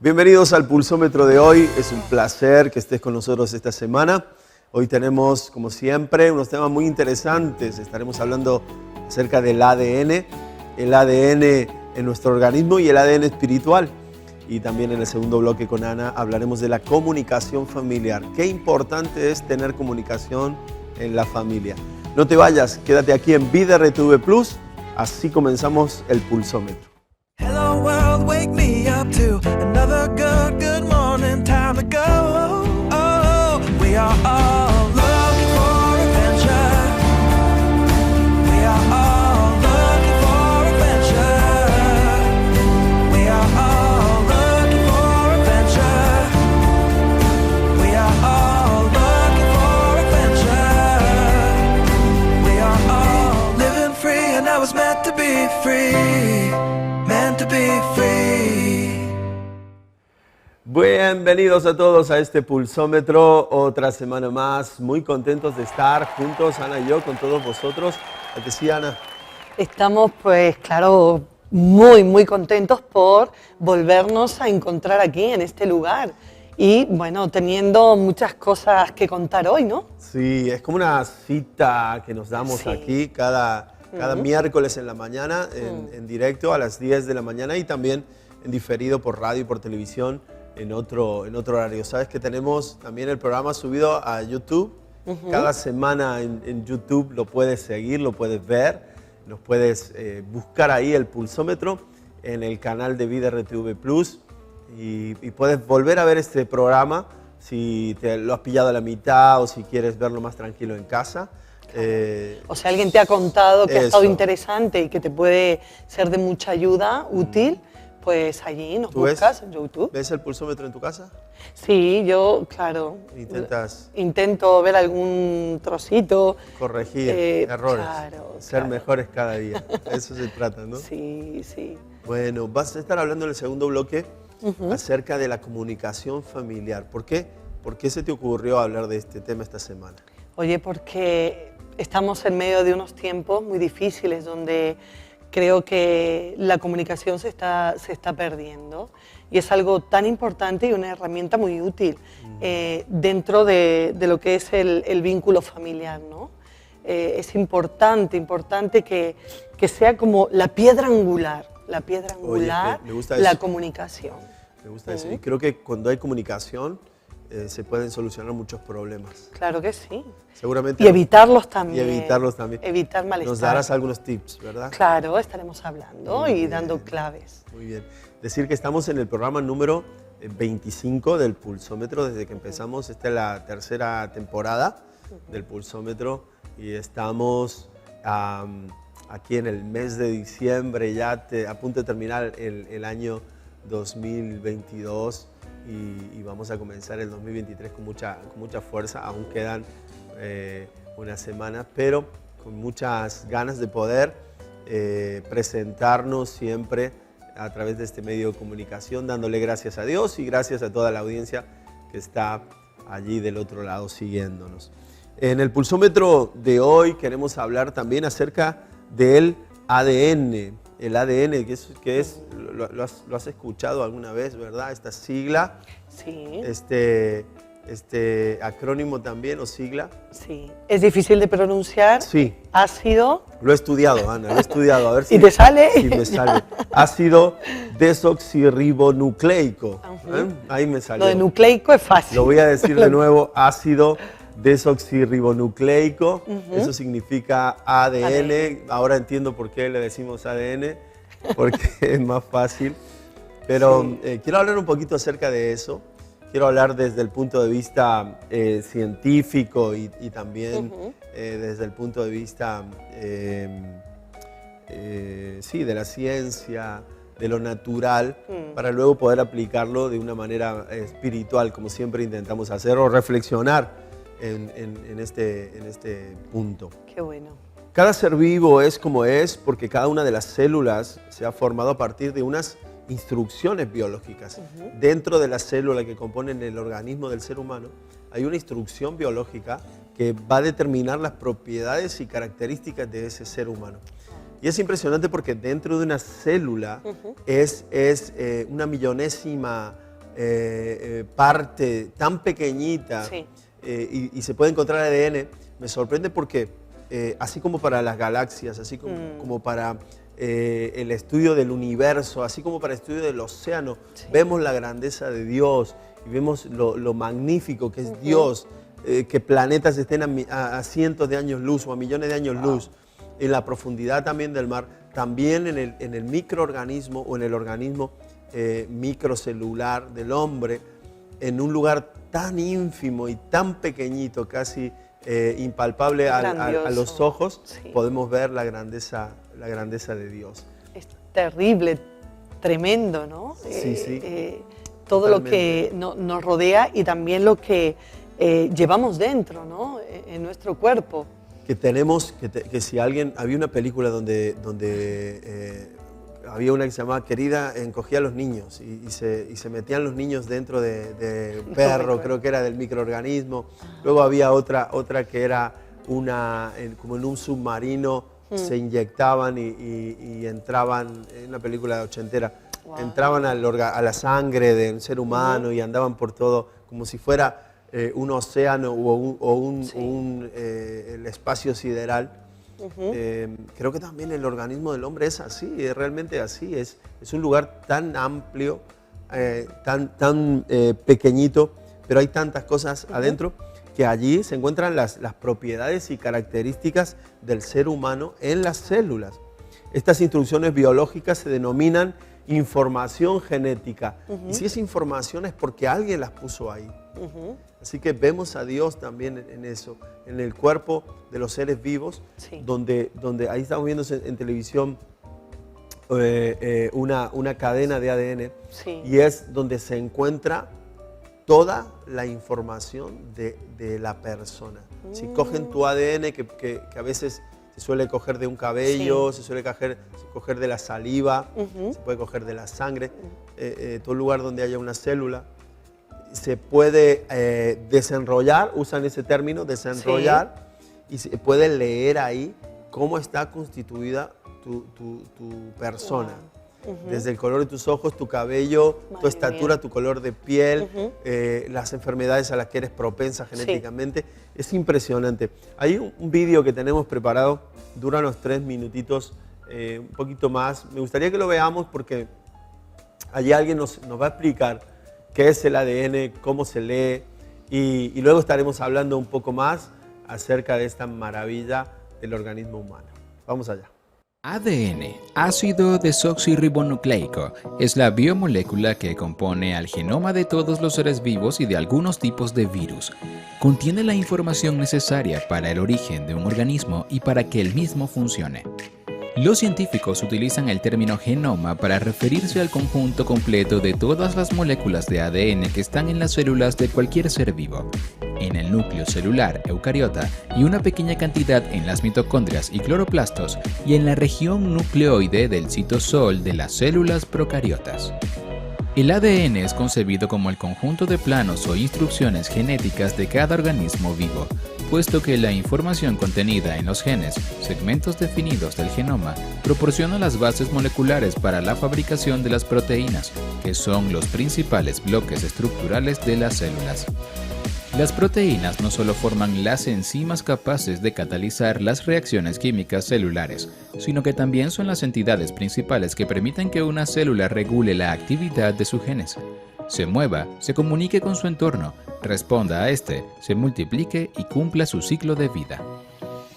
Bienvenidos al Pulsómetro de hoy. Es un placer que estés con nosotros esta semana. Hoy tenemos, como siempre, unos temas muy interesantes. Estaremos hablando acerca del ADN, el ADN en nuestro organismo y el ADN espiritual. Y también en el segundo bloque con Ana hablaremos de la comunicación familiar. Qué importante es tener comunicación en la familia. No te vayas, quédate aquí en Vida RTV Plus. Así comenzamos el Pulsómetro. Hello world, wake me up to another good morning, time to go. Oh, we are all looking for adventure. We are all looking for adventure. We are all looking for adventure. We are all looking for adventure. We are all living free, and I was meant to be free. Meant to be free. Bienvenidos a todos a este Pulsómetro, otra semana más, muy contentos de estar juntos, Ana y yo, con todos vosotros. ¿A que sí, Ana? Estamos, pues claro, muy contentos por volvernos a encontrar aquí, en este lugar. Y bueno, teniendo muchas cosas que contar hoy, ¿no? Sí, es como una cita que nos damos Sí. aquí cada miércoles en la mañana, en directo a las 10 de la mañana y también en diferido por radio y por televisión en otro horario. Sabes que tenemos también el programa subido a YouTube. Cada semana en YouTube lo puedes seguir, lo puedes ver, nos puedes buscar ahí el Pulsómetro en el canal de Vida RTV Plus y puedes volver a ver este programa si te lo has pillado a la mitad o si quieres verlo más tranquilo en casa. O sea, alguien te ha contado que ha estado Eso. interesante y que te puede ser de mucha ayuda, útil, pues allí nos ¿Tú ves? buscas en YouTube. ¿Ves el Pulsómetro en tu casa? Sí, yo, claro, Intentas intento ver algún trocito. corregir errores, Claro, ser claro. mejores cada día. De eso se trata, ¿no? Sí, sí. Bueno, vas a estar hablando en el segundo bloque acerca de la comunicación familiar. ¿Por qué? ¿Por qué se te ocurrió hablar de este tema esta semana? Oye, porque estamos en medio de unos tiempos muy difíciles donde creo que la comunicación se está perdiendo y es algo tan importante y una herramienta muy útil dentro de lo que es el vínculo familiar, ¿no? Es importante que sea como la piedra angular Oye, me gusta la eso. comunicación. Me gusta eso. Y creo que cuando hay comunicación se pueden solucionar muchos problemas. Claro que sí. Seguramente. Y evitarlos también. Nos Evitar malestar. darás algunos tips, ¿verdad? Claro, estaremos hablando Muy y bien. dando claves. Muy bien. Decir que estamos en el programa número 25 del Pulsómetro desde que empezamos. Esta es la tercera temporada del Pulsómetro y estamos aquí en el mes de diciembre, ya a punto de terminar el año 2022 y vamos a comenzar el 2023 con mucha fuerza. Aún quedan unas semanas, pero con muchas ganas de poder presentarnos siempre a través de este medio de comunicación, dándole gracias a Dios y gracias a toda la audiencia que está allí del otro lado siguiéndonos. En el Pulsómetro de hoy queremos hablar también acerca del ADN. El ADN, que es lo has escuchado alguna vez, ¿verdad? Esta sigla, Sí, este acrónimo también o sigla. sí. Es difícil de pronunciar. Sí. Ácido. Lo he estudiado, Ana, lo he estudiado. A ver si ¿Y te sale? Sí, me sale. Ácido desoxirribonucleico. Ahí me salió. Lo de nucleico es fácil. Lo voy a decir de nuevo, ácido desoxirribonucleico. Eso significa ADN. Ahora entiendo por qué le decimos ADN, porque es más fácil. Pero quiero hablar un poquito acerca de eso. Quiero hablar desde el punto de vista científico y también desde el punto de vista de la ciencia, de lo natural, para luego poder aplicarlo de una manera espiritual, como siempre intentamos hacer, o reflexionar en este punto. Qué bueno. Cada ser vivo es como es porque cada una de las células se ha formado a partir de unas instrucciones biológicas. Dentro de la célula que componen el organismo del ser humano hay una instrucción biológica que va a determinar las propiedades y características de ese ser humano. Y es impresionante porque dentro de una célula es una millonésima parte tan pequeñita Sí. y se puede encontrar ADN, me sorprende porque así como para las galaxias, así como para el estudio del universo, así como para el estudio del océano, vemos la grandeza de Dios y vemos lo magnífico que es Dios, que planetas estén a cientos de años luz o a millones de años luz, en la profundidad también del mar, también en el microorganismo o en el organismo microcelular del hombre, en un lugar tan ínfimo y tan pequeñito, casi impalpable a los ojos, podemos ver la grandeza de Dios. Es terrible, tremendo, ¿no? Sí. Todo lo que nos rodea y también lo que llevamos dentro, ¿no? En nuestro cuerpo. Que tenemos, que si alguien, había una película donde había una que se llamaba Querida, encogía a los niños y se metían los niños dentro de un perro, creo que era del microorganismo. Luego había otra que era como en un submarino, se inyectaban y entraban, en una película ochentera, entraban a la sangre del ser humano y andaban por todo como si fuera un océano o el espacio sideral. Creo que también el organismo del hombre es así, es realmente así, es un lugar tan amplio, tan pequeñito, pero hay tantas cosas adentro que allí se encuentran las propiedades y características del ser humano en las células. Estas instrucciones biológicas se denominan información genética, y si es información es porque alguien las puso ahí. Así que vemos a Dios también en eso, en el cuerpo de los seres vivos, donde ahí estamos viendo en televisión una cadena de ADN, y es donde se encuentra toda la información de la persona. Si cogen tu ADN, que a veces se suele coger de un cabello, se suele coger de la saliva, se puede coger de la sangre, todo lugar donde haya una célula, se puede desenrollar, usan ese término, desenrollar, y se puede leer ahí cómo está constituida tu persona. Desde el color de tus ojos, tu cabello, tu estatura, tu color de piel, las enfermedades a las que eres propensa genéticamente. Es impresionante. Hay un vídeo que tenemos preparado, dura unos 3 minutitos, un poquito más. Me gustaría que lo veamos porque allí alguien nos va a explicar qué es el ADN, cómo se lee, y luego estaremos hablando un poco más acerca de esta maravilla del organismo humano. Vamos allá. ADN, ácido desoxirribonucleico, es la biomolécula que compone al genoma de todos los seres vivos y de algunos tipos de virus. Contiene la información necesaria para el origen de un organismo y para que el mismo funcione. Los científicos utilizan el término genoma para referirse al conjunto completo de todas las moléculas de ADN que están en las células de cualquier ser vivo, en el núcleo celular eucariota y una pequeña cantidad en las mitocondrias y cloroplastos y en la región nucleoide del citosol de las células procariotas. El ADN es concebido como el conjunto de planos o instrucciones genéticas de cada organismo vivo, puesto que la información contenida en los genes, segmentos definidos del genoma, proporciona las bases moleculares para la fabricación de las proteínas, que son los principales bloques estructurales de las células. Las proteínas no solo forman las enzimas capaces de catalizar las reacciones químicas celulares, sino que también son las entidades principales que permiten que una célula regule la actividad de sus genes, se mueva, se comunique con su entorno, responda a este, se multiplique y cumpla su ciclo de vida.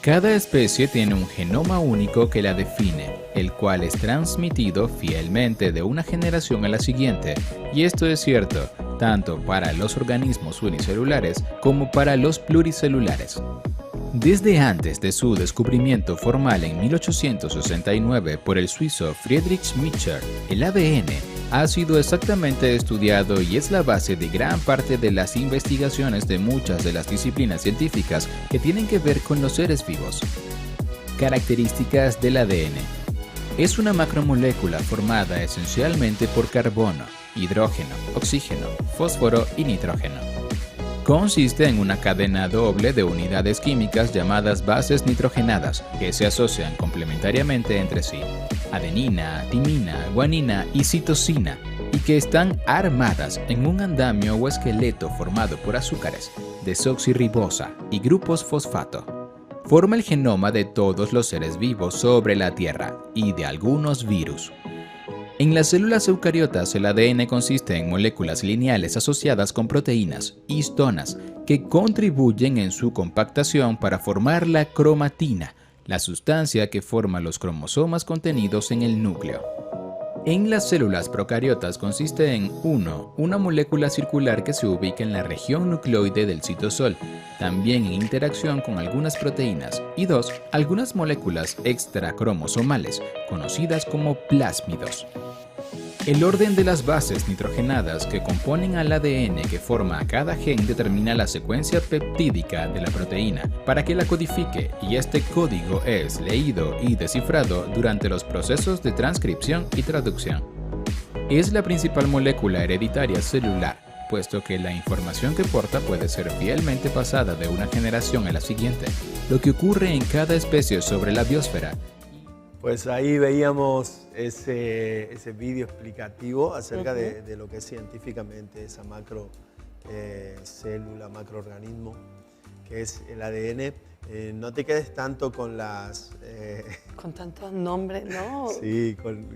Cada especie tiene un genoma único que la define, el cual es transmitido fielmente de una generación a la siguiente, y esto es cierto tanto para los organismos unicelulares como para los pluricelulares. Desde antes de su descubrimiento formal en 1869 por el suizo Friedrich Miescher, el ADN ha sido exactamente estudiado y es la base de gran parte de las investigaciones de muchas de las disciplinas científicas que tienen que ver con los seres vivos. Características del ADN. Es una macromolécula formada esencialmente por carbono, hidrógeno, oxígeno, fósforo y nitrógeno. Consiste en una cadena doble de unidades químicas llamadas bases nitrogenadas que se asocian complementariamente entre sí. Adenina, timina, guanina y citosina. y que están armadas en un andamio o esqueleto formado por azúcares, desoxirribosa y grupos fosfato. Forma el genoma de todos los seres vivos sobre la Tierra y de algunos virus. En las células eucariotas, el ADN consiste en moléculas lineales asociadas con proteínas, histonas, que contribuyen en su compactación para formar la cromatina, la sustancia que forma los cromosomas contenidos en el núcleo. En las células procariotas consiste en 1. Una molécula circular que se ubica en la región nucleoide del citosol, también en interacción con algunas proteínas, y 2. Algunas moléculas extracromosomales, conocidas como plásmidos. El orden de las bases nitrogenadas que componen al ADN que forma a cada gen determina la secuencia peptídica de la proteína para que la codifique, y este código es leído y descifrado durante los procesos de transcripción y traducción. Es la principal molécula hereditaria celular, puesto que la información que porta puede ser fielmente pasada de una generación a la siguiente, lo que ocurre en cada especie sobre la biosfera. Pues ahí veíamos ese vídeo explicativo acerca de lo que es científicamente esa macro célula, macroorganismo, que es el ADN. No te quedes tanto con las... Con tantos nombres, ¿no? Sí, con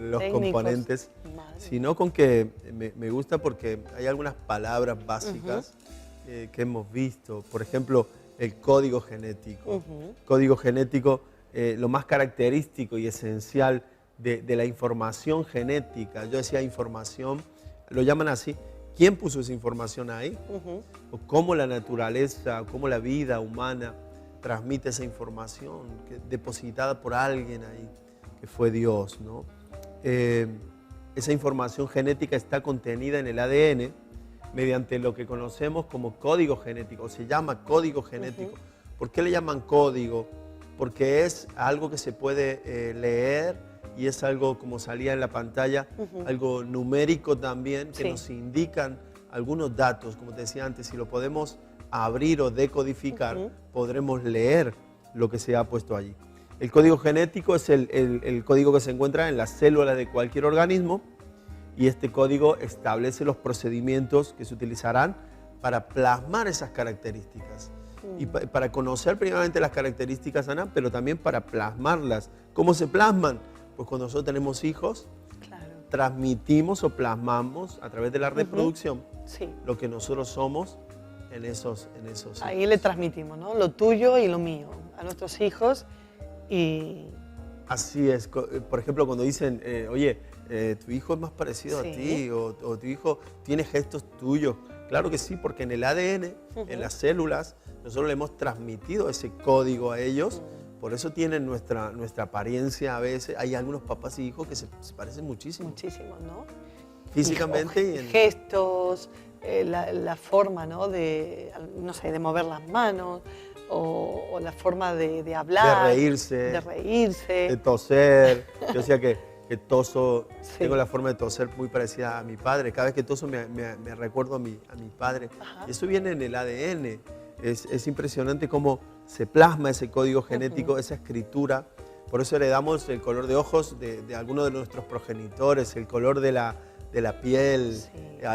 los Técnicos. componentes, Madre. sino con que me gusta porque hay algunas palabras básicas que hemos visto. Por ejemplo, el código genético. Código genético, lo más característico y esencial de la información genética. Yo decía información, lo llaman así. ¿Quién puso esa información ahí? O cómo la naturaleza, cómo la vida humana transmite esa información depositada por alguien ahí, que fue Dios, ¿no? Esa información genética está contenida en el ADN mediante lo que conocemos como código genético, o se llama código genético. ¿Por qué le llaman código? Porque es algo que se puede leer y es algo, como salía en la pantalla, algo numérico también, que nos indican algunos datos. Como te decía antes, si lo podemos abrir o decodificar, podremos leer lo que se ha puesto allí. El código genético es el código que se encuentra en las células de cualquier organismo, y este código establece los procedimientos que se utilizarán para plasmar esas características. Y para conocer primeramente las características, Ana, pero también para plasmarlas. ¿Cómo se plasman? Pues cuando nosotros tenemos hijos, transmitimos o plasmamos a través de la reproducción lo que nosotros somos en esos hijos. Ahí le transmitimos, ¿no? Lo tuyo y lo mío a nuestros hijos. Y... Así es. Por ejemplo, cuando dicen, oye, tu hijo es más parecido a ti, o tu hijo tiene gestos tuyos. Claro que sí, porque en el ADN, en las células, nosotros le hemos transmitido ese código a ellos. Por eso tienen nuestra apariencia a veces. Hay algunos papás y hijos que se parecen muchísimo. Muchísimo, ¿no? Físicamente y en gestos, la forma, ¿no? De, no sé, de mover las manos, o la forma de hablar. De reírse. De toser. Yo decía que toso, tengo la forma de toser muy parecida a mi padre. Cada vez que toso me recuerdo a mi padre. Y eso viene en el ADN. Es impresionante cómo se plasma ese código genético, esa escritura. Por eso heredamos el color de ojos de algunos de nuestros progenitores, el color de la piel.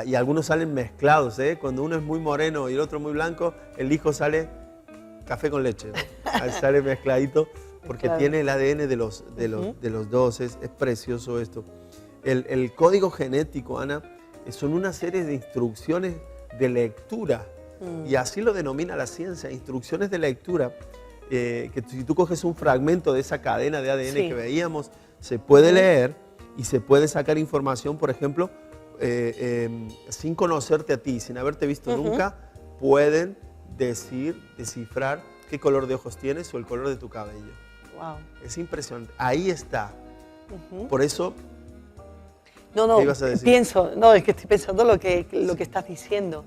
Y algunos salen mezclados, ¿eh? Cuando uno es muy moreno y el otro muy blanco, el hijo sale café con leche, ¿no? Sale mezcladito porque tiene el ADN de los dos. Es precioso esto. El código genético, Ana, son una serie de instrucciones de lectura. Y así lo denomina la ciencia, instrucciones de lectura, que si tú coges un fragmento de esa cadena de ADN que veíamos, se puede leer y se puede sacar información, por ejemplo, sin conocerte a ti, sin haberte visto nunca, pueden descifrar qué color de ojos tienes o el color de tu cabello. Wow. Es impresionante, ahí está. Por eso... No, ¿qué ibas a decir? Es que estoy pensando lo que estás diciendo.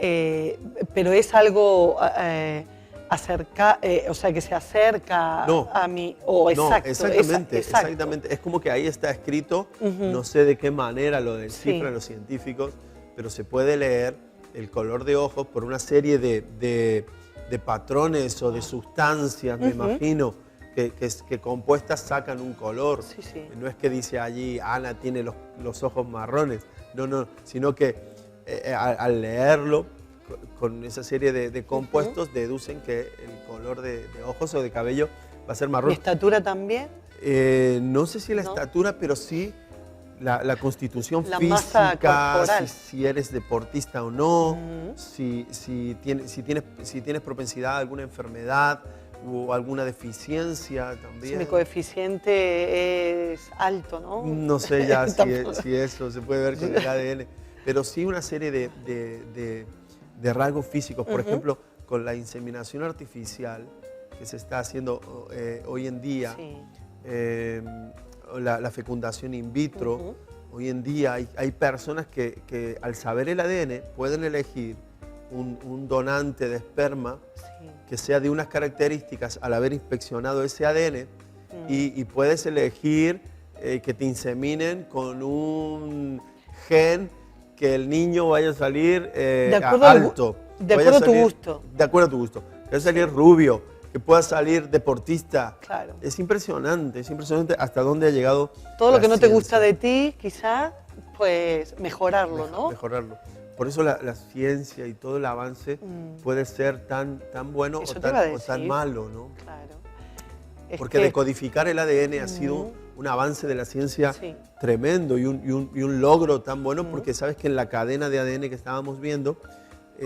Pero es algo o sea, que se acerca a mí. Exactamente. Es como que ahí está escrito, no sé de qué manera lo descifran los científicos, pero se puede leer el color de ojos por una serie de patrones o de sustancias, me imagino, que compuestas sacan un color. Sí, sí. No es que dice allí, Ana tiene los ojos marrones. No, sino que al leerlo, con esa serie de compuestos, deducen que el color de ojos o de cabello va a ser marrón. ¿Mi estatura también? No sé si la estatura, pero sí la constitución La masa física, corporal. si eres deportista o no, si tienes propensidad a alguna enfermedad o alguna deficiencia también. Si mi coeficiente es alto, ¿no? No sé ya si eso se puede ver con el ADN, pero sí una serie de rasgos físicos. Por ejemplo, con la inseminación artificial que se está haciendo hoy en día, Sí. La fecundación in vitro, hoy en día hay personas que al saber el ADN pueden elegir un donante de esperma Sí. que sea de unas características al haber inspeccionado ese ADN y puedes elegir que te inseminen con un gen que el niño vaya a salir alto. De acuerdo a tu gusto. De acuerdo a tu gusto. Que vaya a salir rubio, que pueda salir deportista. Claro. Es impresionante hasta dónde ha llegado Todo lo la que no te ciencia. gusta de ti, quizá, pues mejorarlo, ¿no? Mejorarlo. Por eso la ciencia y todo el avance puede ser tan bueno Eso o te iba a tan decir. malo, ¿no? Claro. Es Porque que- decodificar el ADN ha sido un avance de la ciencia Sí. tremendo y un logro tan bueno, porque sabes que en la cadena de ADN que estábamos viendo,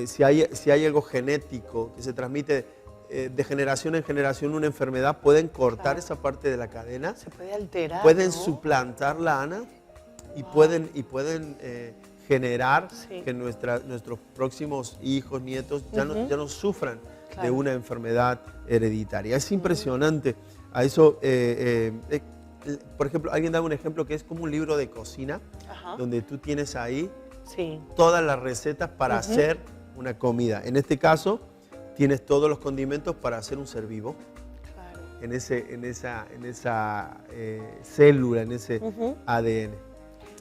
si hay algo genético que se transmite de generación en generación una enfermedad, pueden cortar esa parte de la cadena, Se puede alterar, pueden ¿no? suplantarla, Ana, y pueden generar Sí. que nuestros próximos hijos, nietos, ya no sufran de Claro. una enfermedad hereditaria. Es impresionante. A eso, por ejemplo, alguien da un ejemplo que es como un libro de cocina, Ajá. donde tú tienes ahí Sí. todas las recetas para hacer una comida. En este caso, tienes todos los condimentos para hacer un ser vivo. Claro. En esa célula, en ese ADN.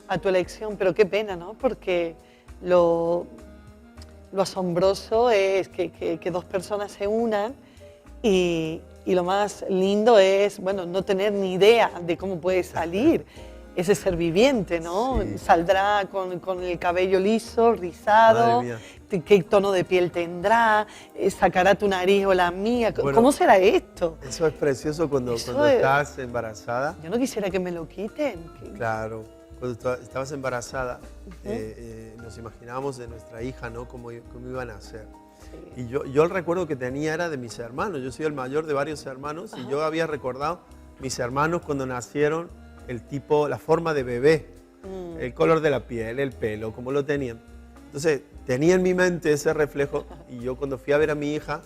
A tu elección, pero qué pena, ¿no? Porque lo asombroso es que dos personas se unan y lo más lindo es, bueno, no tener ni idea de cómo puede salir ese ser viviente, ¿no? Sí. Saldrá con el cabello liso, rizado, Madre qué tono de piel tendrá, sacará tu nariz o la mía, Bueno, ¿cómo será esto? Eso es precioso cuando Eso es- estás embarazada. Yo no quisiera que me lo quiten. Claro, cuando estabas embarazada, nos imaginábamos de nuestra hija, ¿no? Cómo iban a ser. Sí. Y yo el recuerdo que tenía era de mis hermanos. Yo soy el mayor de varios hermanos y yo había recordado mis hermanos cuando nacieron, la forma de bebé, el color de la piel, el pelo, cómo lo tenían. Entonces, tenía en mi mente ese reflejo y yo cuando fui a ver a mi hija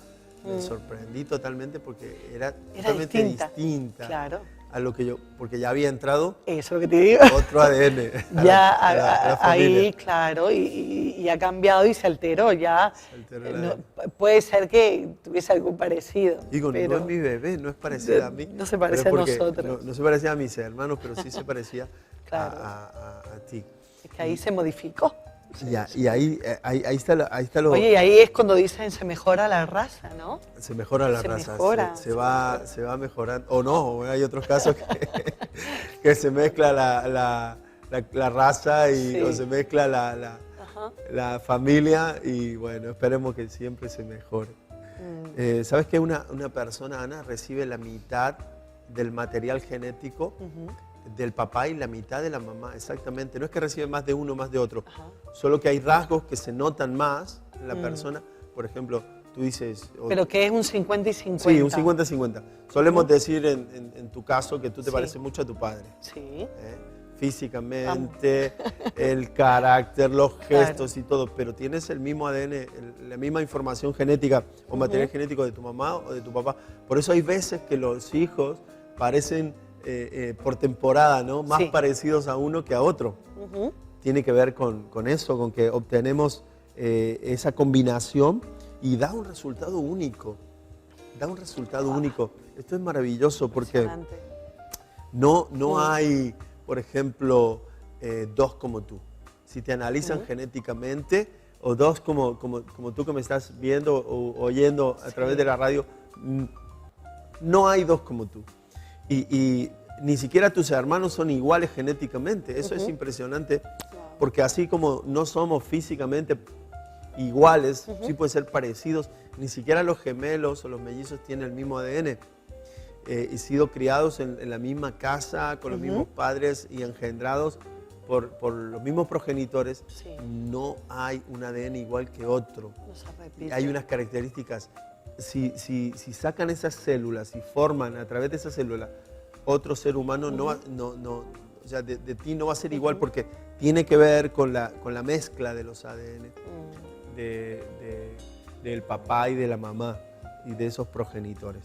me sorprendí totalmente porque era totalmente distinta Claro. a lo que yo, porque ya había entrado Eso es lo que te digo. otro ADN. Ya a la ahí, familia. claro, y ha cambiado y se alteró. Ya Se alteró el ADN. puede ser que tuviese algo parecido. Digo, pero no es mi bebé, no es parecida a mí. no se parece pero a porque nosotros. No se parecía a mis hermanos, pero sí se parecía Claro. a ti. es que ahí se modificó. Y ahí está lo... Oye, y ahí es cuando dicen se mejora la raza, ¿no? Se mejora la Se raza, mejora, se va mejorando. O no, hay otros casos que se mezcla la raza Sí. o se mezcla Ajá. la familia y bueno, esperemos que siempre se mejore. ¿Sabes que una persona, Ana, recibe la mitad del material genético del papá y la mitad de la mamá? Exactamente. No es que recibe más de uno más de otro, solo que hay rasgos que se notan más en la persona. Por ejemplo, tú dices... Pero que es un 50 y 50. Sí, un 50-50. Solemos decir en tu caso que tú te Sí. pareces mucho a tu padre. Sí. Físicamente, el carácter, los Claro. gestos y todo, pero tienes el mismo ADN, la misma información genética o material genético de tu mamá o de tu papá. Por eso hay veces que los hijos parecen por temporada, ¿no? Más Sí. parecidos a uno que a otro. Tiene que ver con eso, con que obtenemos esa combinación y da un resultado único. Da un resultado único. Esto es maravilloso porque Impresionante. no hay, por ejemplo, dos como tú. Si te analizan genéticamente, o dos como tú que me estás viendo o oyendo a través de la radio, No hay dos como tú. Y ni siquiera tus hermanos son iguales genéticamente. Eso es impresionante, porque así como no somos físicamente iguales, sí pueden ser parecidos, ni siquiera los gemelos o los mellizos tienen el mismo ADN. Y sido criados en la misma casa, con los mismos padres y engendrados por los mismos progenitores, no hay un ADN igual que otro. No se repite. Hay unas características. Si sacan esas células y forman a través de esas células otro ser humano, o sea, de ti no va a ser igual, porque tiene que ver con la mezcla de los ADN del papá y de la mamá y de esos progenitores.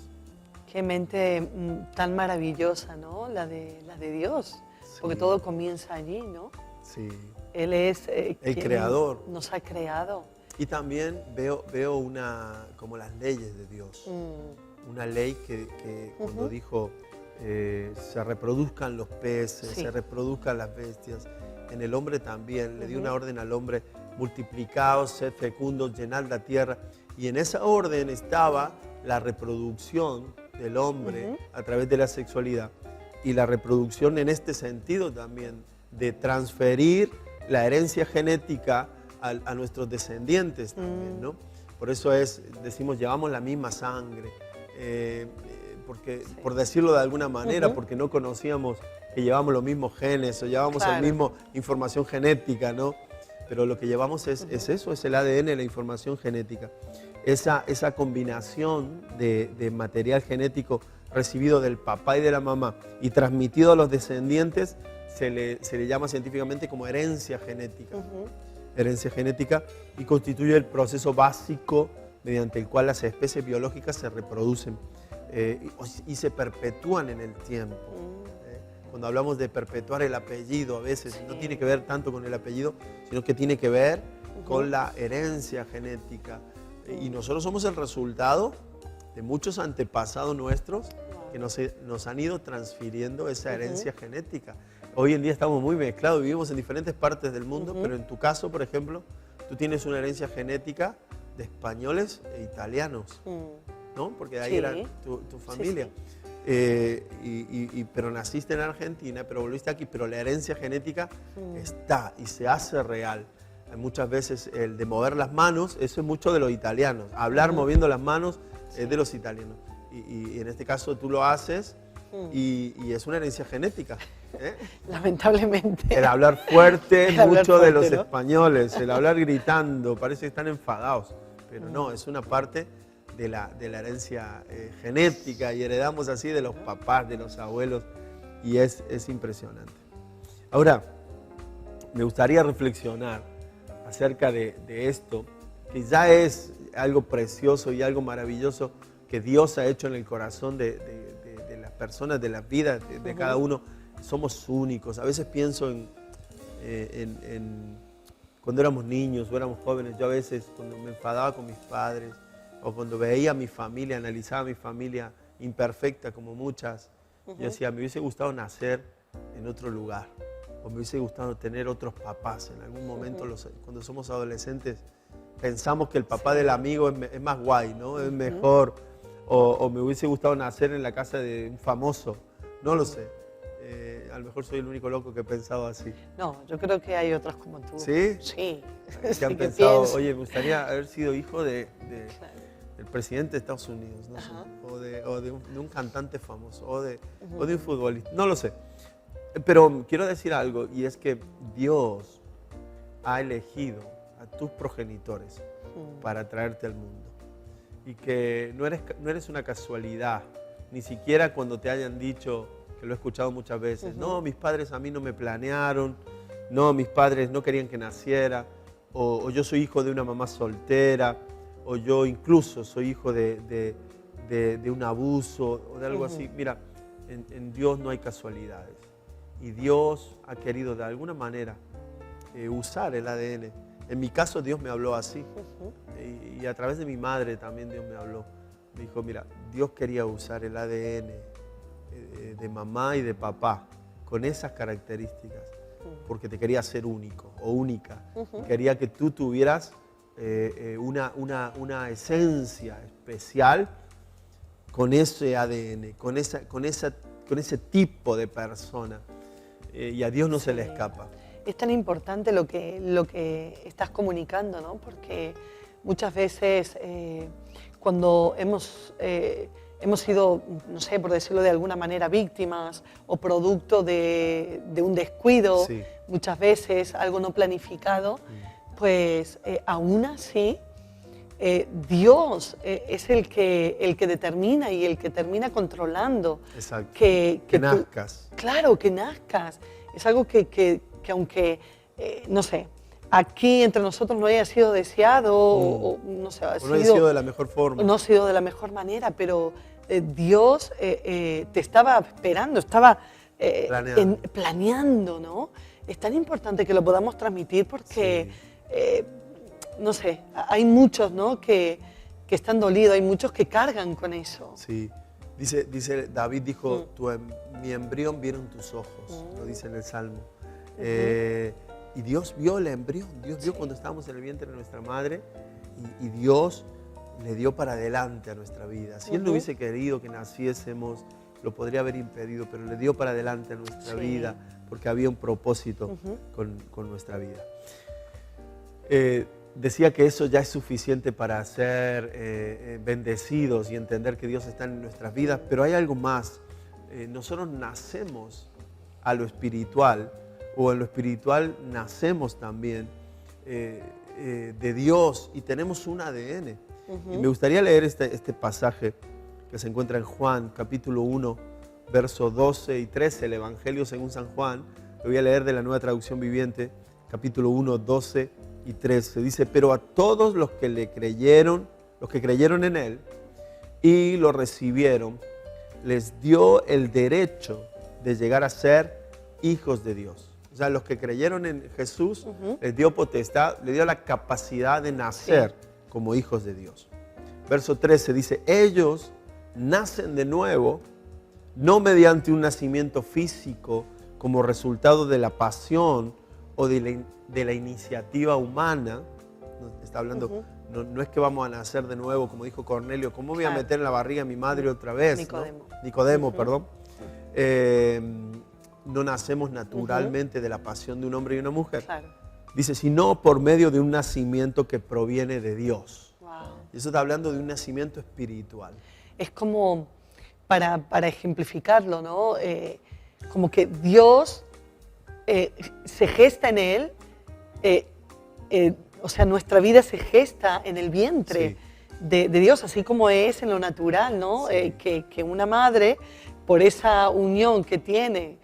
Qué mente tan maravillosa, ¿no? La de Dios, porque todo comienza allí, ¿no? Sí. Él es el quien creador. Nos ha creado. Y también veo como las leyes de Dios. Una ley que cuando dijo se reproduzcan los peces, se reproduzcan las bestias, en el hombre también, le dio una orden al hombre: multiplicaos, sed fecundos, llenad la tierra. Y en esa orden estaba la reproducción del hombre a través de la sexualidad, y la reproducción en este sentido también, de transferir la herencia genética a nuestros descendientes también, ¿no? Por eso decimos, llevamos la misma sangre, porque, por decirlo de alguna manera, porque no conocíamos que llevamos los mismos genes o llevamos la misma información genética, ¿no? Pero lo que llevamos es eso, es el ADN, la información genética. Esa combinación de material genético recibido del papá y de la mamá y transmitido a los descendientes se le llama científicamente como herencia genética. Herencia genética, y constituye el proceso básico mediante el cual las especies biológicas se reproducen y se perpetúan en el tiempo. Cuando hablamos de perpetuar el apellido, a veces no tiene que ver tanto con el apellido, sino que tiene que ver con la herencia genética. Y nosotros somos el resultado de muchos antepasados nuestros que nos han ido transfiriendo esa herencia genética. Hoy en día estamos muy mezclados, vivimos en diferentes partes del mundo, pero en tu caso, por ejemplo, tú tienes una herencia genética de españoles e italianos, ¿no? Porque de ahí era tu familia. Pero naciste en Argentina, pero volviste aquí, pero la herencia genética está y se hace real. Muchas veces el de mover las manos, eso es mucho de los italianos. Hablar moviendo las manos es de los italianos. Y en este caso tú lo haces y es una herencia genética. Lamentablemente. El hablar fuerte es mucho de los ¿no? españoles, el hablar gritando, parece que están enfadados, pero no, es una parte de la herencia genética, y heredamos así de los papás, de los abuelos, y es impresionante. Ahora, me gustaría reflexionar acerca de esto, que ya es algo precioso y algo maravilloso que Dios ha hecho en el corazón de las personas, de las vidas de cada uno. Somos únicos. A veces pienso en cuando éramos niños o éramos jóvenes. Yo a veces, cuando me enfadaba con mis padres, o cuando veía a mi familia, analizaba a mi familia imperfecta como muchas, yo decía, me hubiese gustado nacer en otro lugar, o me hubiese gustado tener otros papás. En algún momento, cuando somos adolescentes, pensamos que el papá del amigo es más guay, ¿no? Es mejor, o me hubiese gustado nacer en la casa de un famoso, no lo sé. A lo mejor soy el único loco que he pensado así. No, yo creo que hay otros como tú. ¿Sí? Sí. Que han pensado, oye, me gustaría haber sido hijo del presidente de Estados Unidos, no sé, o de un cantante famoso, o de un futbolista, no lo sé. Pero quiero decir algo, y es que Dios ha elegido a tus progenitores para traerte al mundo. Y que no eres una casualidad, ni siquiera cuando te hayan dicho, que lo he escuchado muchas veces, no, mis padres a mí no me planearon, no, mis padres no querían que naciera, o yo soy hijo de una mamá soltera, o yo incluso soy hijo de un abuso o de algo así. Mira, en Dios no hay casualidades. Y Dios ha querido de alguna manera usar el ADN. En mi caso Dios me habló así. Y a través de mi madre también Dios me habló. Me dijo, mira, Dios quería usar el ADN de mamá y de papá con esas características, porque te quería ser único o única. Y quería que tú tuvieras una esencia especial con ese ADN, con ese tipo de persona. Y a Dios no se le escapa. Es tan importante lo que estás comunicando, ¿no? Porque muchas veces cuando hemos sido, no sé, por decirlo de alguna manera, víctimas o producto de un descuido, Sí. muchas veces algo no planificado, pues aún así Dios es el que determina y el que termina controlando. Exacto. Que Que tú- nazcas. Claro, que nazcas. Es algo que aunque, no sé, aquí entre nosotros no haya sido deseado o no sé, O no haya sido de la mejor forma. no ha sido de la mejor manera, pero Dios te estaba esperando, estaba planeando, ¿no? Es tan importante que lo podamos transmitir porque, no sé, hay muchos, ¿no? que están dolidos, hay muchos que cargan con eso. Sí. Dice David dijo, mi embrión vieron tus ojos, lo dice en el Salmo. Y Dios vio el embrión, Dios vio cuando estábamos en el vientre de nuestra madre y Dios le dio para adelante a nuestra vida. Si Él no hubiese querido que naciésemos, lo podría haber impedido, pero le dio para adelante a nuestra vida porque había un propósito con nuestra vida. Decía que eso ya es suficiente para ser bendecidos y entender que Dios está en nuestras vidas, pero hay algo más. Nosotros nacemos a lo espiritual, o en lo espiritual nacemos también de Dios y tenemos un ADN. Y me gustaría leer este pasaje que se encuentra en Juan, capítulo 1, versos 12 y 13, el Evangelio según San Juan. Lo voy a leer de la Nueva Traducción Viviente, capítulo 1, 12 y 13. Dice, pero a todos los que le creyeron, los que creyeron en Él y lo recibieron, les dio el derecho de llegar a ser hijos de Dios. O sea, los que creyeron en Jesús, les dio potestad, les dio la capacidad de nacer como hijos de Dios. Verso 13 dice, ellos nacen de nuevo, no mediante un nacimiento físico como resultado de la pasión o de la iniciativa humana. Está hablando, no es que vamos a nacer de nuevo, como dijo Cornelio, ¿cómo voy a meter en la barriga a mi madre otra vez? Nicodemo. ¿No? Nicodemo, perdón. No nacemos naturalmente de la pasión de un hombre y una mujer. Claro. Dice, sino por medio de un nacimiento que proviene de Dios. Wow. Y eso está hablando de un nacimiento espiritual. Es como, para ejemplificarlo, ¿no? Como que Dios se gesta en Él, o sea, nuestra vida se gesta en el vientre de Dios, así como es en lo natural, ¿no? Sí. Que una madre, por esa unión que tiene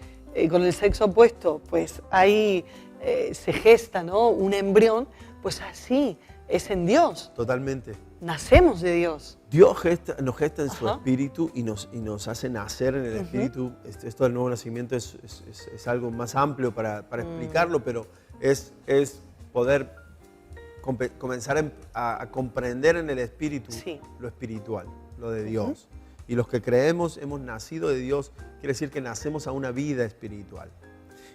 con el sexo opuesto, pues ahí se gesta, ¿no? Un embrión, pues así es en Dios. Totalmente. Nacemos de Dios. Dios nos gesta en su Ajá. espíritu y nos hace nacer en el espíritu. Esto del nuevo nacimiento es algo más amplio para explicarlo, pero es poder comenzar a comprender en el espíritu lo espiritual, lo de Dios. Y los que creemos hemos nacido de Dios, quiere decir que nacemos a una vida espiritual.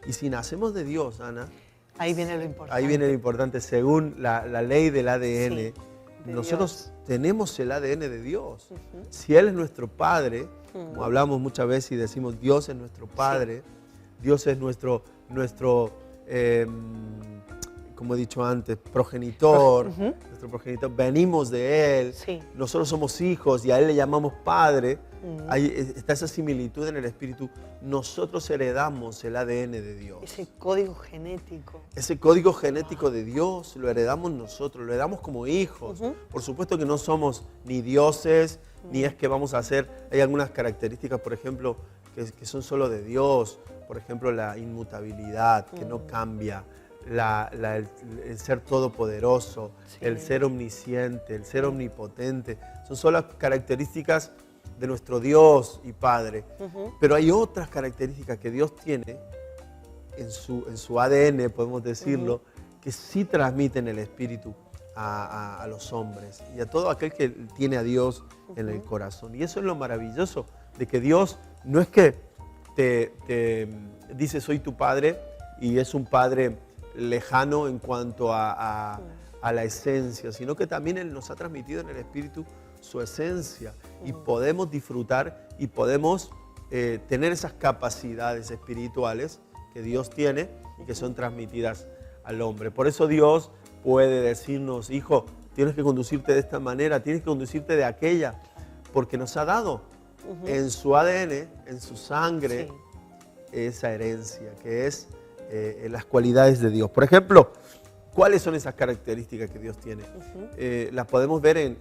Y si nacemos de Dios, Ana, Ahí viene lo importante. ahí viene lo importante, según la ley del ADN, de nosotros Dios. tenemos el ADN de Dios. Si Él es nuestro Padre, como hablamos muchas veces y decimos Dios es nuestro Padre, Dios es nuestro como he dicho antes, progenitor, nuestro progenitor, venimos de Él, nosotros somos hijos y a Él le llamamos Padre, ahí está esa similitud en el Espíritu, nosotros heredamos el ADN de Dios. Ese código genético. Ese código genético de Dios lo heredamos nosotros, lo heredamos como hijos. Por supuesto que no somos ni dioses, ni es que vamos a hacer, hay algunas características, por ejemplo, que son solo de Dios, por ejemplo, la inmutabilidad, que no cambia, el ser todopoderoso, el ser omnisciente, el ser omnipotente, son solo las características de nuestro Dios y Padre. Pero hay otras características que Dios tiene en su ADN, podemos decirlo, que sí transmiten el Espíritu a los hombres y a todo aquel que tiene a Dios en el corazón. Y eso es lo maravilloso, de que Dios no es que te dice soy tu Padre y es un Padre lejano en cuanto a la esencia, sino que también Él nos ha transmitido en el Espíritu su esencia. y podemos disfrutar y podemos tener esas capacidades espirituales que Dios tiene y que son transmitidas al hombre. Por eso Dios puede decirnos, hijo, tienes que conducirte de esta manera, tienes que conducirte de aquella, porque nos ha dado en su ADN, en su sangre, esa herencia, que es las cualidades de Dios. Por ejemplo, ¿cuáles son esas características que Dios tiene? Las podemos ver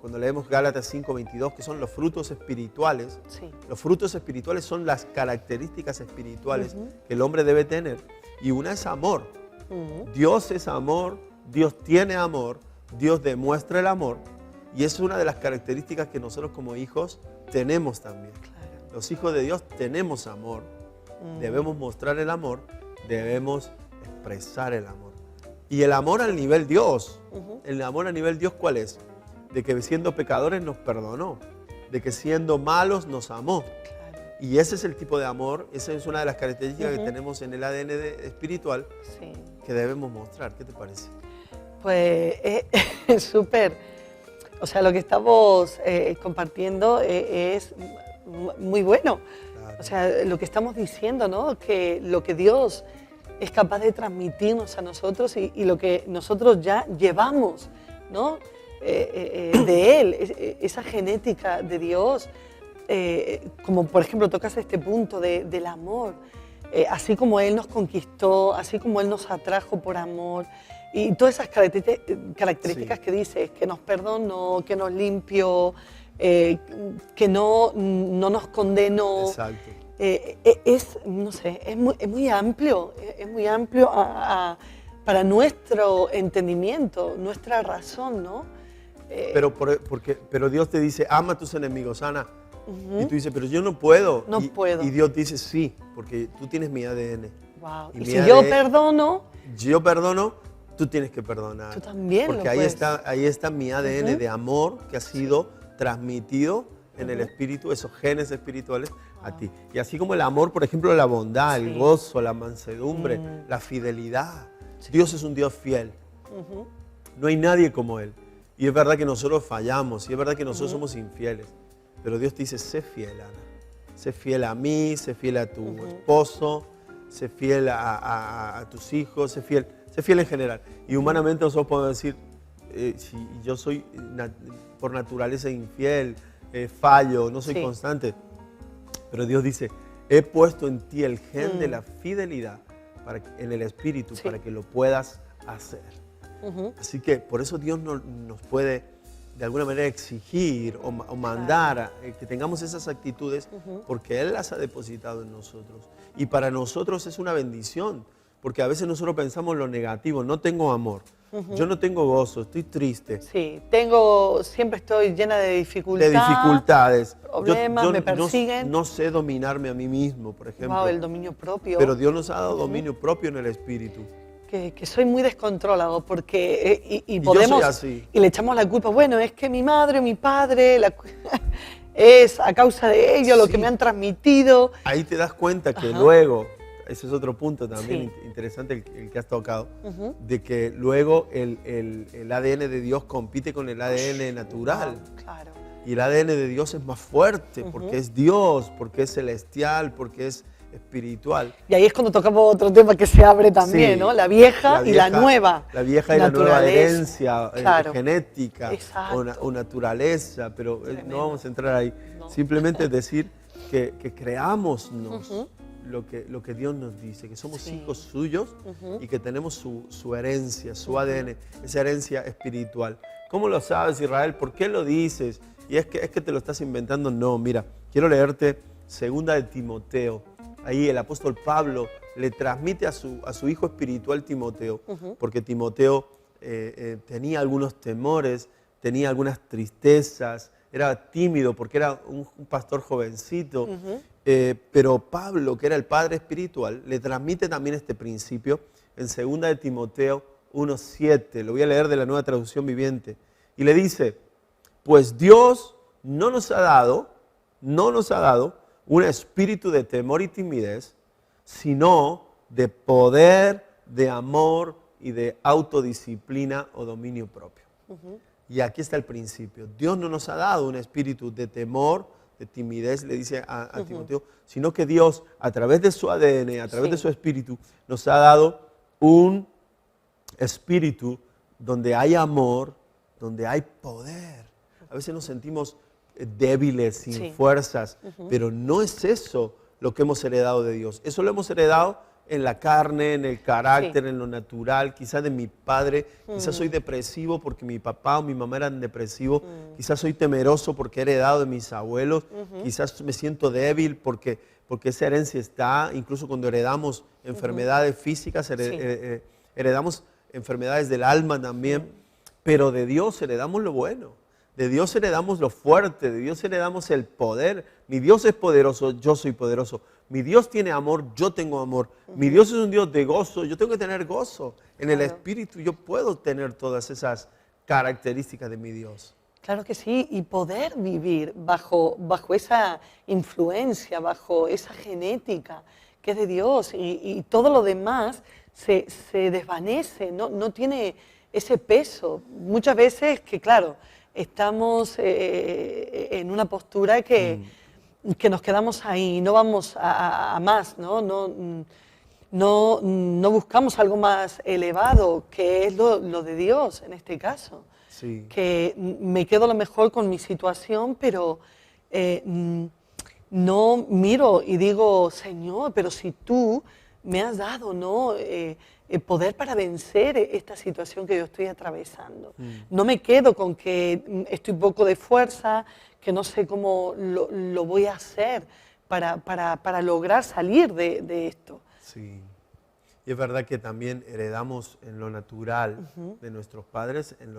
cuando leemos Gálatas 5:22, que son los frutos espirituales. Sí. Los frutos espirituales son las características espirituales que el hombre debe tener. Y una es amor. Dios es amor, Dios tiene amor, Dios demuestra el amor. Y es una de las características que nosotros como hijos tenemos también. Claro. Los hijos de Dios tenemos amor. Debemos mostrar el amor, debemos expresar el amor. Y el amor al nivel Dios. El amor a nivel Dios, ¿cuál es? De que siendo pecadores nos perdonó. De que siendo malos nos amó. Claro. Y ese es el tipo de amor, esa es una de las características que tenemos en el ADN espiritual Sí. que debemos mostrar. ¿Qué te parece? Pues es súper. O sea, lo que estamos compartiendo es muy bueno. Claro. O sea, lo que estamos diciendo, ¿no? Que lo que Dios es capaz de transmitirnos a nosotros y lo que nosotros ya llevamos, ¿no? De Él, esa genética de Dios, como por ejemplo tocas este punto del amor, así como Él nos conquistó, así como Él nos atrajo por amor, y todas esas características que dices, que nos perdonó, que nos limpió, que no nos condenó. Exacto. No sé, es muy amplio, para nuestro entendimiento, nuestra razón, ¿no? Pero Dios te dice, ama a tus enemigos, Ana. Y tú dices, pero yo no puedo. No puedo. Y Dios dice, sí, porque tú tienes mi ADN. Wow. Y Y mi si ADN yo perdono, yo perdono, tú tienes que perdonar. Tú también porque lo ahí puedes. ahí está mi ADN de amor que ha sido transmitido en el espíritu, esos genes espirituales a ti. Y así como el amor, por ejemplo, la bondad, el gozo, la mansedumbre, la fidelidad. Dios es un Dios fiel. No hay nadie como Él. Y es verdad que nosotros fallamos, y es verdad que nosotros somos infieles. Pero Dios te dice, sé fiel, Ana. Sé fiel a mí, sé fiel a tu esposo, sé fiel a tus hijos, sé fiel en general. Y humanamente nosotros podemos decir, si yo soy por naturaleza infiel, fallo, no soy constante. Pero Dios dice, he puesto en ti el gen de la fidelidad en el espíritu para que lo puedas hacer. Así que por eso Dios nos puede de alguna manera exigir o mandar que tengamos esas actitudes porque Él las ha depositado en nosotros. Y para nosotros es una bendición, porque a veces nosotros pensamos lo negativo, no tengo amor, yo no tengo gozo, estoy triste. sí, siempre estoy llena de dificultades. De dificultades. Problemas, me persiguen. No sé dominarme a mí mismo, por ejemplo. Wow, el dominio propio. Pero Dios nos ha dado dominio propio en el espíritu. Que soy muy descontrolado porque y yo podemos soy así. y le echamos la culpa, bueno, es que mi madre, mi padre, es a causa de ellos lo que me han transmitido. Ahí te das cuenta que luego, ese es otro punto también interesante el que has tocado, de que luego el ADN de Dios compite con el ADN natural. Claro. Y el ADN de Dios es más fuerte porque es Dios, porque es celestial, porque es espiritual. Y ahí es cuando tocamos otro tema que se abre también, Sí, ¿no? La vieja y la nueva. La vieja y la nueva naturaleza. herencia genética o naturaleza, pero no vamos a entrar ahí. No. Simplemente decir que creamos lo que Dios nos dice, que somos hijos suyos y que tenemos su herencia, su ADN, esa herencia espiritual. ¿Cómo lo sabes, Israel? ¿Por qué lo dices? Y es que te lo estás inventando. No, mira, quiero leerte 2 de Timoteo. Ahí el apóstol Pablo le transmite a su hijo espiritual Timoteo, porque Timoteo tenía algunos temores, tenía algunas tristezas, era tímido porque era un pastor jovencito, pero Pablo, que era el padre espiritual, le transmite también este principio en 2 de Timoteo 1:7, lo voy a leer de la Nueva Traducción Viviente, y le dice, pues Dios no nos ha dado un espíritu de temor y timidez, sino de poder, de amor y de autodisciplina o dominio propio. Y aquí está el principio. Dios no nos ha dado un espíritu de temor, de timidez, le dice a Timoteo, sino que Dios, a través de su ADN, a través de su espíritu, nos ha dado un espíritu donde hay amor, donde hay poder. A veces nos sentimos débiles, sin fuerzas, pero no es eso lo que hemos heredado de Dios. Eso lo hemos heredado en la carne, en el carácter, en lo natural, quizás de mi padre. Quizás soy depresivo porque mi papá o mi mamá eran depresivos. Quizás soy temeroso porque he heredado de mis abuelos. Quizás me siento débil porque esa herencia está, incluso cuando heredamos enfermedades físicas, heredamos enfermedades del alma también, pero de Dios heredamos lo bueno. De Dios heredamos lo fuerte, de Dios heredamos el poder. Mi Dios es poderoso, yo soy poderoso. Mi Dios tiene amor, yo tengo amor. Mi Dios es un Dios de gozo, yo tengo que tener gozo. En el Espíritu yo puedo tener todas esas características de mi Dios. Claro que sí, y poder vivir bajo esa influencia, bajo esa genética que es de Dios, y todo lo demás se desvanece, no tiene ese peso. Muchas veces que, claro, estamos en una postura que nos quedamos ahí, no vamos a más, no buscamos algo más elevado, que es lo de Dios en este caso. Sí. Que me quedo a lo mejor con mi situación, pero no miro y digo, Señor, pero si tú me has dado, ¿no? El poder para vencer esta situación que yo estoy atravesando. No me quedo con que estoy poco de fuerza, que no sé cómo lo voy a hacer para lograr salir de esto. Sí. Y es verdad que también heredamos en lo natural de nuestros padres, en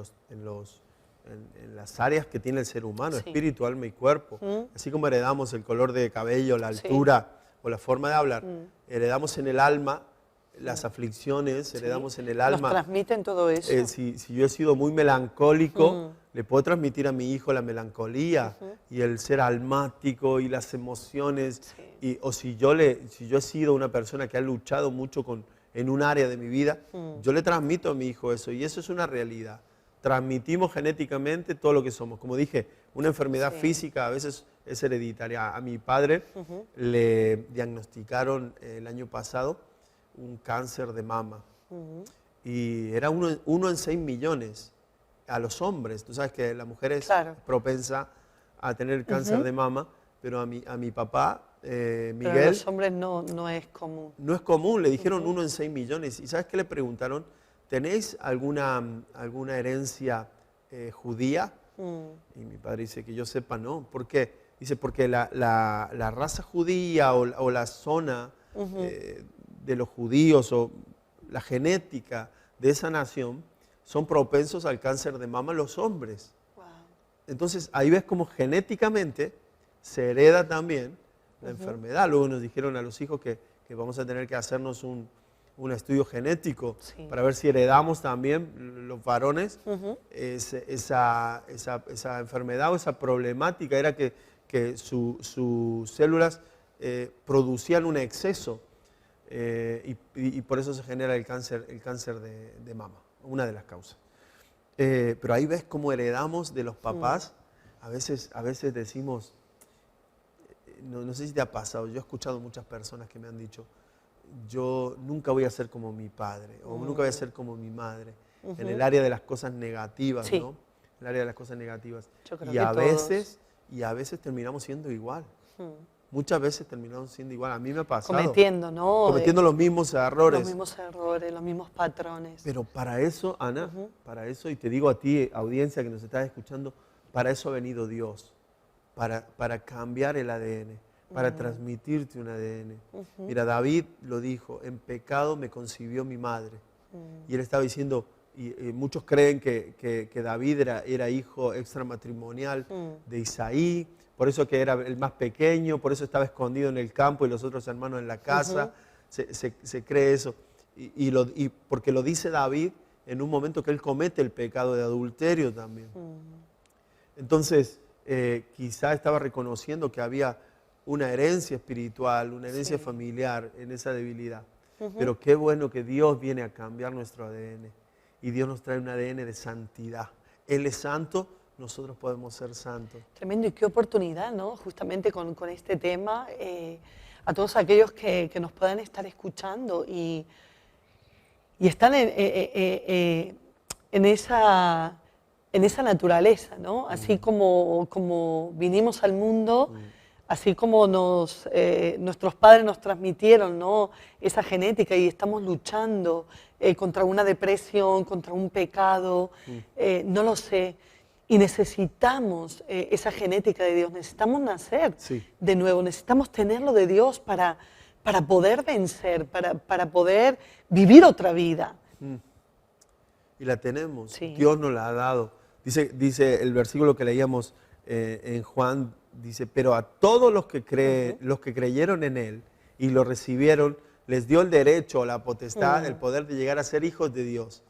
las áreas que tiene el ser humano, espíritu, alma y cuerpo. Así como heredamos el color de cabello, la altura o la forma de hablar, heredamos en el alma las aflicciones, heredamos en el alma. Nos transmiten todo eso. Si yo he sido muy melancólico, le puedo transmitir a mi hijo la melancolía y el ser almático y las emociones. O si yo he sido una persona que ha luchado mucho en un área de mi vida, yo le transmito a mi hijo eso, y eso es una realidad. Transmitimos genéticamente todo lo que somos. Como dije, una enfermedad física a veces es hereditaria. A mi padre le diagnosticaron el año pasado un cáncer de mama. Y era uno en 6 millones a los hombres. Tú sabes que la mujer es propensa a tener cáncer de mama, pero a mi papá, Miguel... Pero a los hombres no es común. No es común, le dijeron 1 en 6 millones. ¿Y sabes qué le preguntaron? ¿Tenéis alguna herencia judía? Y mi padre dice que yo sepa no. ¿Por qué? Dice porque la raza judía o la zona de los judíos o la genética de esa nación son propensos al cáncer de mama los hombres. Wow. Entonces ahí ves cómo genéticamente se hereda también la enfermedad. Luego nos dijeron a los hijos que vamos a tener que hacernos un estudio genético para ver si heredamos también los varones esa enfermedad o esa problemática. Era que sus células producían un exceso. Y por eso se genera el cáncer de mama, una de las causas. Pero ahí ves cómo heredamos de los papás. A veces decimos, no sé si te ha pasado, yo he escuchado muchas personas que me han dicho, yo nunca voy a ser como mi padre o nunca voy a ser como mi madre, en el área de las cosas negativas, ¿no? En el área de las cosas negativas. Y a veces terminamos siendo igual. Muchas veces terminamos siendo igual. A mí me ha pasado. Cometiendo los mismos errores. Los mismos errores, los mismos patrones. Pero para eso, Ana, para eso, y te digo a ti, audiencia que nos estás escuchando, para eso ha venido Dios. Para cambiar el ADN, para transmitirte un ADN. Mira, David lo dijo, en pecado me concibió mi madre. Y él estaba diciendo, y muchos creen que David era hijo extramatrimonial de Isaí, por eso que era el más pequeño, por eso estaba escondido en el campo y los otros hermanos en la casa. Se cree eso. Y porque lo dice David en un momento que él comete el pecado de adulterio también. Entonces, quizá estaba reconociendo que había una herencia espiritual, una herencia familiar en esa debilidad. Pero qué bueno que Dios viene a cambiar nuestro ADN. Y Dios nos trae un ADN de santidad. Él es santo, nosotros podemos ser santos. Tremendo, y qué oportunidad, ¿no? Justamente con este tema, a todos aquellos que nos puedan estar escuchando y están en esa naturaleza, ¿no? Así como vinimos al mundo, así como nuestros padres nos transmitieron, ¿no? Esa genética y estamos luchando contra una depresión, contra un pecado, no lo sé. Y necesitamos esa genética de Dios, necesitamos nacer de nuevo, necesitamos tenerlo de Dios para poder vencer, para poder vivir otra vida. Y la tenemos, Sí. Dios nos la ha dado. Dice el versículo que leíamos en Juan, dice, pero a todos los que creyeron en Él y lo recibieron, les dio el derecho, la potestad, el poder de llegar a ser hijos de Dios.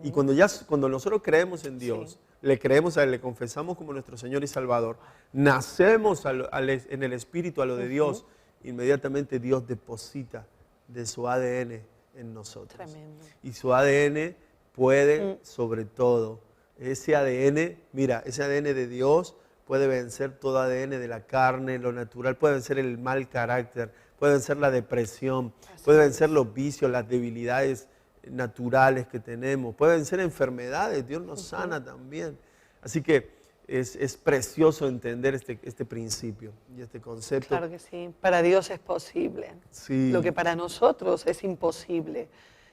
Y cuando nosotros creemos en Dios, le creemos a Él, le confesamos como nuestro Señor y Salvador, nacemos en el Espíritu a lo de Dios, inmediatamente Dios deposita de su ADN en nosotros. Tremendo. Y su ADN puede, sobre todo, ese ADN, mira, ese ADN de Dios puede vencer todo ADN de la carne, lo natural, puede vencer el mal carácter, puede vencer la depresión, puede vencer los vicios, las debilidades naturales que tenemos, puede vencer enfermedades, Dios nos sana también. Así que es precioso entender este principio y este concepto. Claro que sí, para Dios es posible. Sí. Lo que para nosotros es imposible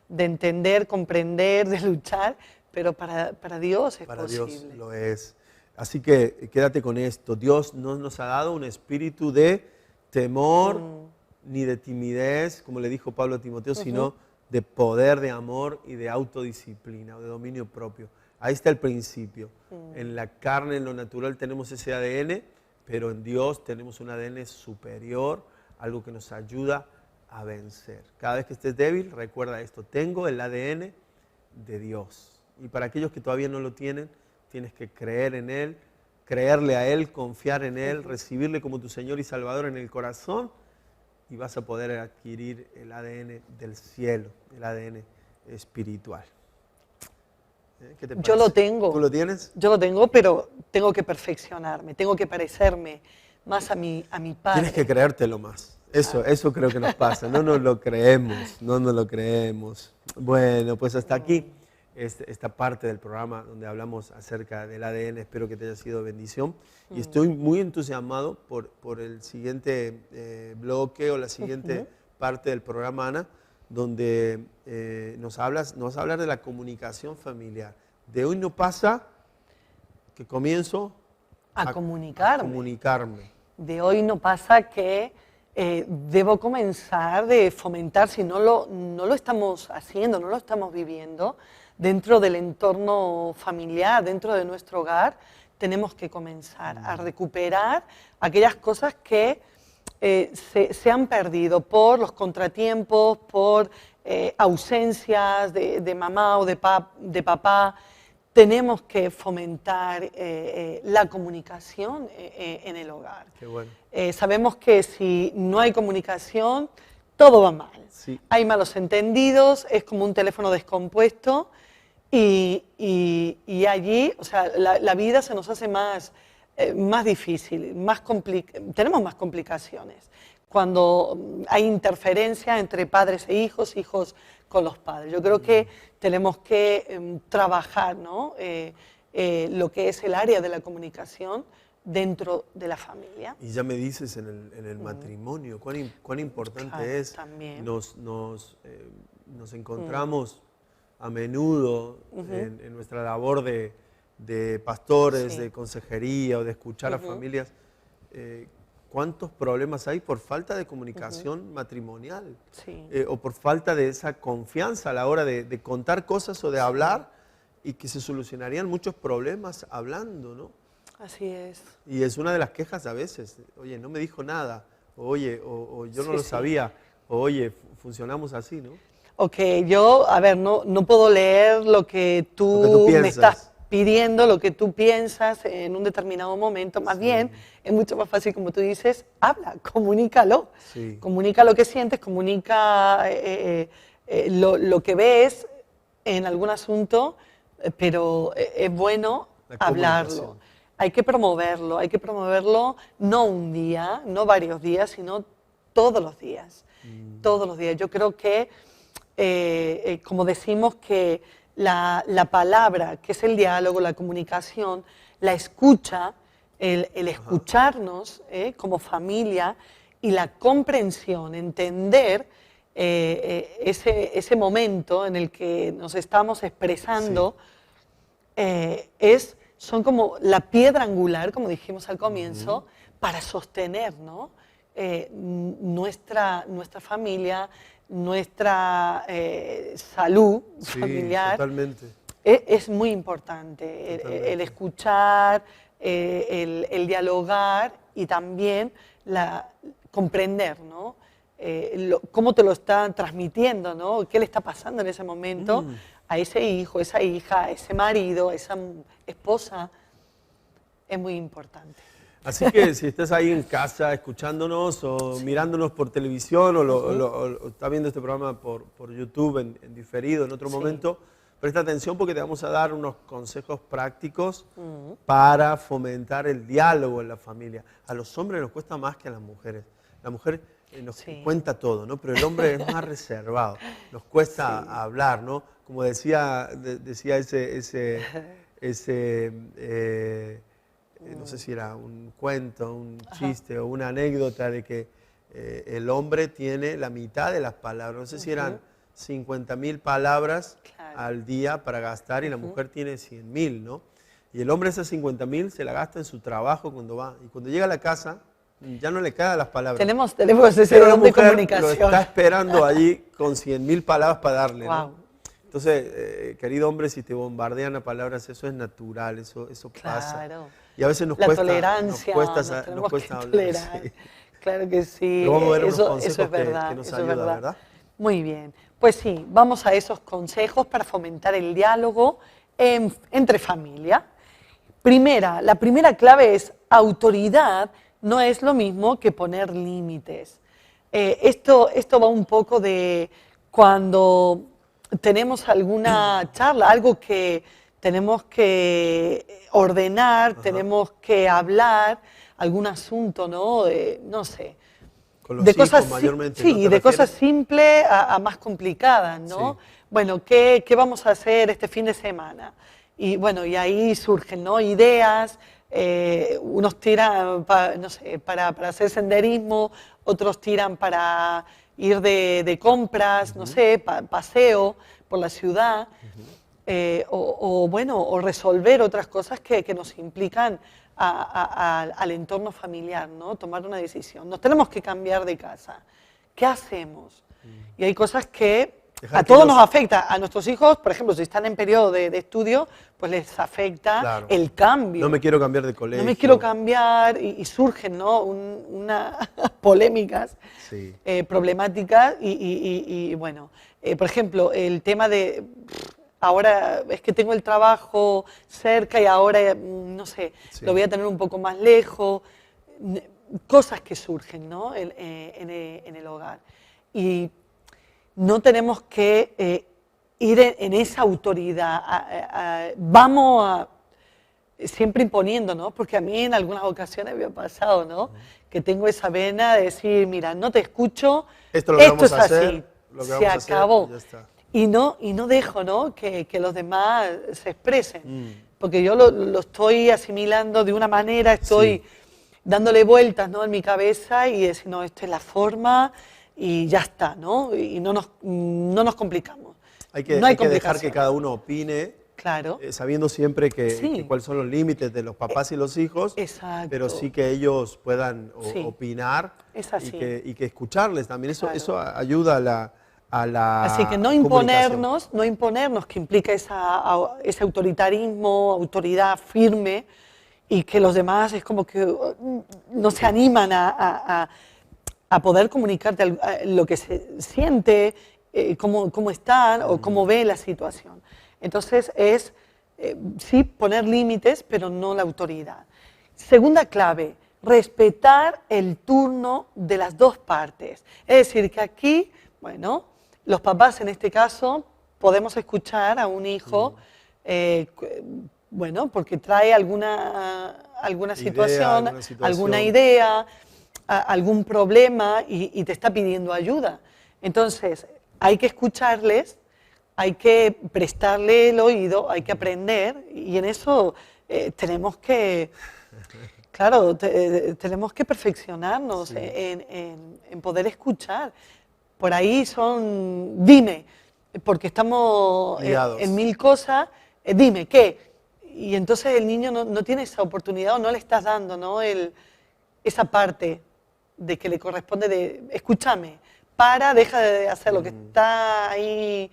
de entender, comprender, de luchar, pero para Dios es Para posible. Dios lo es. Así que quédate con esto. Dios no nos ha dado un espíritu de temor ni de timidez, como le dijo Pablo a Timoteo, sino de poder, de amor y de autodisciplina o de dominio propio. Ahí está el principio. En la carne, en lo natural tenemos ese ADN, pero en Dios tenemos un ADN superior, algo que nos ayuda a vencer. Cada vez que estés débil, recuerda esto, tengo el ADN de Dios. Y para aquellos que todavía no lo tienen, tienes que creer en Él, creerle a Él, confiar en Él, recibirle como tu Señor y Salvador en el corazón y vas a poder adquirir el ADN del cielo, el ADN espiritual. ¿Qué te parece? Yo lo tengo. ¿Tú lo tienes? Yo lo tengo, pero tengo que perfeccionarme, tengo que parecerme más a mi padre. Tienes que creértelo más. Eso creo que nos pasa. No nos lo creemos, no nos lo creemos. Bueno, pues hasta aquí esta parte del programa donde hablamos acerca del ADN. Espero que te haya sido bendición. Y estoy muy entusiasmado por el siguiente bloque o la siguiente parte del programa, Ana, donde nos vas a hablar de la comunicación familiar. De hoy no pasa que comienzo a comunicarme. A comunicarme. De hoy no pasa que debo comenzar de fomentar, si no lo estamos haciendo, no lo estamos viviendo, dentro del entorno familiar, dentro de nuestro hogar, tenemos que comenzar a recuperar aquellas cosas que se han perdido por los contratiempos, por ausencias de mamá o de papá. Tenemos que fomentar la comunicación en el hogar. Qué bueno. Sabemos que si no hay comunicación, todo va mal. Sí. Hay malos entendidos, es como un teléfono descompuesto y allí, o sea, la vida se nos hace más difícil, tenemos más complicaciones. Cuando hay interferencia entre padres e hijos con los padres. Yo creo que tenemos que trabajar, ¿no? Lo que es el área de la comunicación dentro de la familia. Y ya me dices en el matrimonio, cuán importante Claro, es. también. Nos encontramos a menudo en nuestra labor de pastores, Sí. de consejería o de escuchar a familias. ¿Cuántos problemas hay por falta de comunicación matrimonial? Sí. O por falta de esa confianza a la hora de contar cosas o de hablar, y que se solucionarían muchos problemas hablando, ¿no? Así es. Y es una de las quejas a veces. Oye, no me dijo nada. Oye, o yo no lo sabía. O, oye, funcionamos así, ¿no? Ok, yo, a ver, no puedo leer lo que tú me piensas. estás pidiendo, lo que tú piensas en un determinado momento. Más bien, es mucho más fácil, como tú dices, habla, comunícalo. Sí. Comunica lo que sientes, comunica lo que ves en algún asunto, pero es bueno hablarlo. Hay que promoverlo no un día, no varios días, sino todos los días. Todos los días. Yo creo que, como decimos, que la palabra, que es el diálogo, la comunicación, la escucha, el escucharnos como familia y la comprensión, entender ese momento en el que nos estamos expresando, son como la piedra angular, como dijimos al comienzo, para sostener, ¿no? Nuestra familia, nuestra salud familiar. Totalmente. Es muy importante el escuchar, el dialogar y también comprender, ¿no? Cómo te lo están transmitiendo, ¿no? ¿Qué le está pasando en ese momento a ese hijo, esa hija, a ese marido, a esa esposa? Es muy importante. Así que si estás ahí en casa escuchándonos o mirándonos por televisión o estás viendo este programa por YouTube en diferido en otro momento, presta atención porque te vamos a dar unos consejos prácticos para fomentar el diálogo en la familia. A los hombres nos cuesta más que a las mujeres. La mujer nos cuenta todo, ¿no? Pero el hombre es más reservado. Nos cuesta hablar, ¿no? Como decía no sé si era un cuento, un chiste o una anécdota de que el hombre tiene la mitad de las palabras. No sé si eran 50.000 palabras al día para gastar y la mujer tiene 100.000, ¿no? Y el hombre esas 50.000 se la gasta en su trabajo cuando va. Y cuando llega a la casa ya no le quedan las palabras. Tenemos ese don de comunicación. Lo está esperando allí con 100.000 palabras para darle, ¿no? Entonces, querido hombre, si te bombardean a palabras, eso es natural, eso pasa. Y a veces nos cuesta hablar. Sí. Claro que sí. Pero vamos a ver unos eso consejos es verdad, que nos ayudan, ¿verdad? Muy bien. Pues sí, vamos a esos consejos para fomentar el diálogo entre familia. La primera clave es autoridad. No es lo mismo que poner límites. Esto va un poco de cuando tenemos alguna charla, algo que tenemos que ordenar, tenemos que hablar, algún asunto, ¿no? No sé. Con los hijos mayormente. Sí, ¿no? de cosas simples a más complicadas, ¿no? Sí. Bueno, ¿qué vamos a hacer este fin de semana? Y bueno, y ahí surgen, ¿no? Ideas. Unos tiran para hacer senderismo, otros tiran para ir de compras, no sé, paseo por la ciudad, o resolver otras cosas que nos implican al entorno familiar, ¿no? Tomar una decisión. Nos tenemos que cambiar de casa. ¿Qué hacemos? Y hay cosas que a todos nos afecta. A nuestros hijos, por ejemplo, si están en periodo de estudio, pues les afecta el cambio. No me quiero cambiar de colegio. No me quiero cambiar y surgen, ¿no? unas polémicas, problemáticas y bueno, por ejemplo, el tema de ahora es que tengo el trabajo cerca y ahora, no sé, lo voy a tener un poco más lejos. Cosas que surgen, ¿no? en el hogar. Y no tenemos que ir en esa autoridad. Vamos siempre imponiendo, ¿no? Porque a mí en algunas ocasiones me ha pasado, ¿no? Que tengo esa vena de decir, mira, no te escucho, esto es así, se acabó. Y no dejo, ¿no? Que los demás se expresen. Porque yo lo estoy asimilando de una manera, estoy dándole vueltas, ¿no? En mi cabeza y decir, no, esta es la forma y ya está, ¿no? Y no nos complicamos. Hay que dejar que cada uno opine, sabiendo siempre que cuáles son los límites de los papás y los hijos, pero sí que ellos puedan opinar y que escucharles también. Eso ayuda a la Así que no imponernos, que implica ese autoritarismo, autoridad firme, y que los demás es como que no se animan a poder comunicarte lo que se siente, cómo están o cómo ve la situación. Entonces sí poner límites, pero no la autoridad. Segunda clave, respetar el turno de las dos partes. Es decir, que aquí, bueno, los papás en este caso podemos escuchar a un hijo bueno, porque trae alguna situación, alguna idea, algún problema y te está pidiendo ayuda. Entonces, hay que escucharles, hay que prestarle el oído, hay que aprender y en eso tenemos que, claro, tenemos que perfeccionarnos en poder escuchar. Por ahí dime, porque estamos en mil cosas, dime, ¿qué? Y entonces el niño no tiene esa oportunidad o no le estás dando, ¿no? Esa parte de que le corresponde de escúchame, deja de hacer lo que está ahí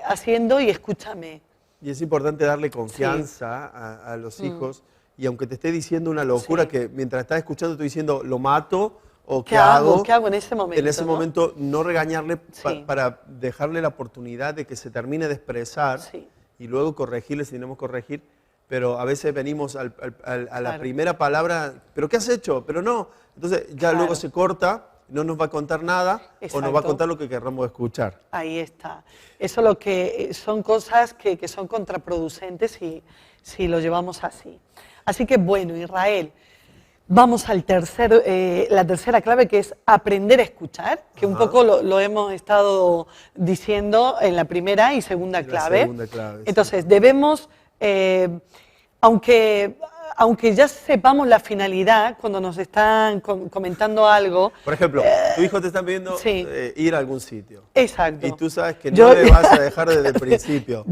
haciendo y escúchame. Y es importante darle confianza a los hijos y aunque te esté diciendo una locura que mientras estás escuchando estoy diciendo lo mato o ¿qué hago? ¿Qué hago en ese momento? En ese momento no regañarle para dejarle la oportunidad de que se termine de expresar y luego corregirle si tenemos que corregir. Pero a veces venimos a la primera palabra, ¿pero qué has hecho? Pero no. Entonces ya luego se corta, no nos va a contar nada o nos va a contar lo que querramos escuchar. Ahí está. Eso lo que son cosas que son contraproducentes si lo llevamos así. Así que bueno, Israel, vamos al la tercera clave que es aprender a escuchar, que un poco lo hemos estado diciendo en la primera y segunda clave. Entonces debemos... aunque ya sepamos la finalidad, cuando nos están comentando algo... Por ejemplo, tu hijo te está pidiendo ir a algún sitio. Exacto. Y tú sabes que no le vas a dejar desde el principio.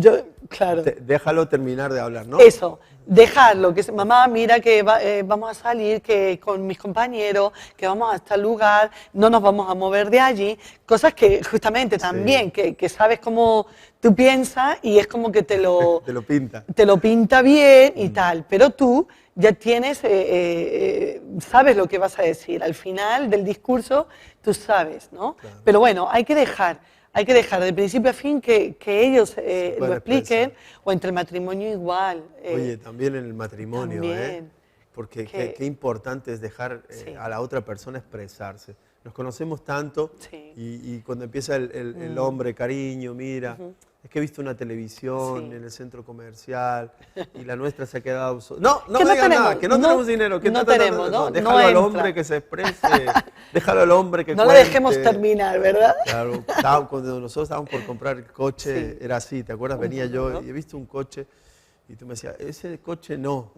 Claro. Déjalo terminar de hablar, ¿no? Eso, dejarlo, que mamá, mira que vamos a salir que con mis compañeros, que vamos a tal lugar, no nos vamos a mover de allí, cosas que justamente también, que sabes cómo tú piensas y es como que te lo pinta bien y tal, pero tú ya sabes lo que vas a decir, al final del discurso tú sabes, ¿no? Claro. Pero bueno, hay que dejar de principio a fin que ellos lo expliquen, o entre el matrimonio igual. Oye, también en el matrimonio, porque qué importante es dejar a la otra persona expresarse. Nos conocemos tanto y cuando empieza el hombre, cariño, mira, es que he visto una televisión en el centro comercial y la nuestra se ha quedado... No me digas nada, que no tenemos dinero. Que déjalo al hombre que se exprese, déjalo al hombre que cuente. No le dejemos terminar, ¿verdad? Claro, cuando nosotros estábamos por comprar el coche, era así, ¿te acuerdas? Venía yo y he visto un coche y tú me decías, ese coche no.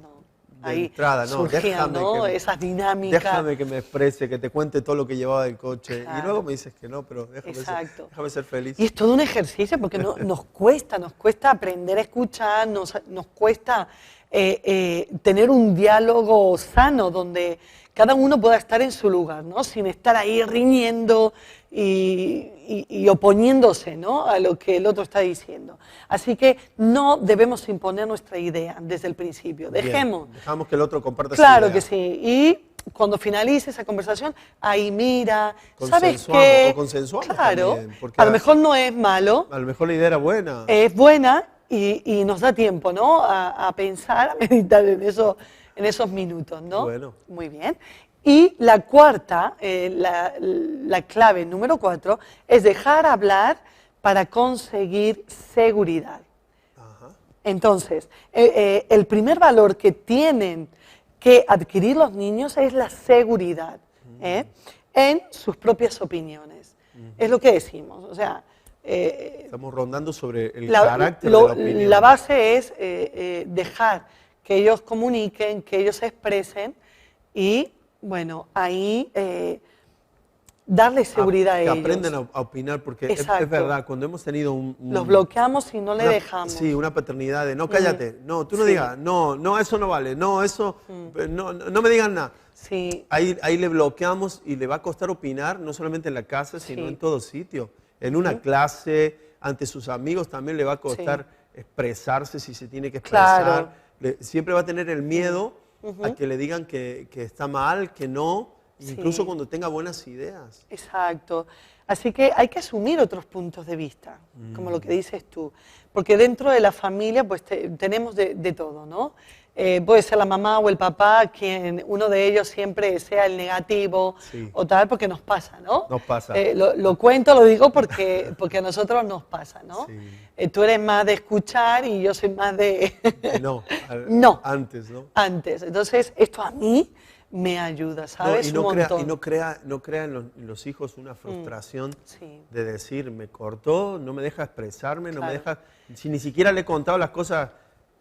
Ahí entrada, déjame esas dinámicas. Déjame que me exprese, que te cuente todo lo que llevaba del coche. Claro. Y luego me dices que no, pero déjame ser feliz. Y es todo un ejercicio porque nos cuesta aprender a escuchar, nos cuesta tener un diálogo sano donde cada uno pueda estar en su lugar, ¿no? Sin estar ahí riñendo y oponiéndose, ¿no? A lo que el otro está diciendo. Así que no debemos imponer nuestra idea desde el principio. Dejamos que el otro comparta su idea. Claro que sí. Y cuando finalice esa conversación, ahí mira, ¿sabes qué? O consensuamos claro, también, a lo mejor no es malo. A lo mejor la idea era buena. Es buena y nos da tiempo, ¿no? A pensar, a meditar en esos minutos, ¿no? Bueno. Muy bien. Y la cuarta, la clave número 4, es dejar hablar para conseguir seguridad. Ajá. Entonces, el primer valor que tienen que adquirir los niños es la seguridad en sus propias opiniones. Es lo que decimos, o sea... Estamos rondando sobre el carácter de la opinión. La base es dejar que ellos comuniquen, que ellos se expresen y, bueno, ahí darle seguridad a ellos. Que aprendan a opinar, porque es verdad, cuando hemos tenido los bloqueamos y no le dejamos. Sí, una paternidad de, no, cállate, no, tú no digas, no, eso no vale, no, eso, no me digan nada. Sí. Ahí le bloqueamos y le va a costar opinar, no solamente en la casa, sino en todo sitio. En una clase, ante sus amigos también le va a costar expresarse si se tiene que expresar. Claro. Siempre va a tener el miedo a que le digan que está mal, que no, incluso cuando tenga buenas ideas. Exacto. Así que hay que asumir otros puntos de vista, como lo que dices tú. Porque dentro de la familia pues tenemos de todo, ¿no? puede ser la mamá o el papá quien uno de ellos siempre sea el negativo Sí. o tal, porque nos pasa, ¿no? Nos pasa. Lo cuento, lo digo porque a nosotros nos pasa, ¿no? Sí. Tú eres más de escuchar y yo soy más de... No, No. antes, ¿no? Antes. Entonces, esto a mí me ayuda, ¿sabes? No, Un montón. no crea en los hijos una frustración Sí. de decir, me cortó, no me deja expresarme, no me Claro. deja... Si ni siquiera le he contado las cosas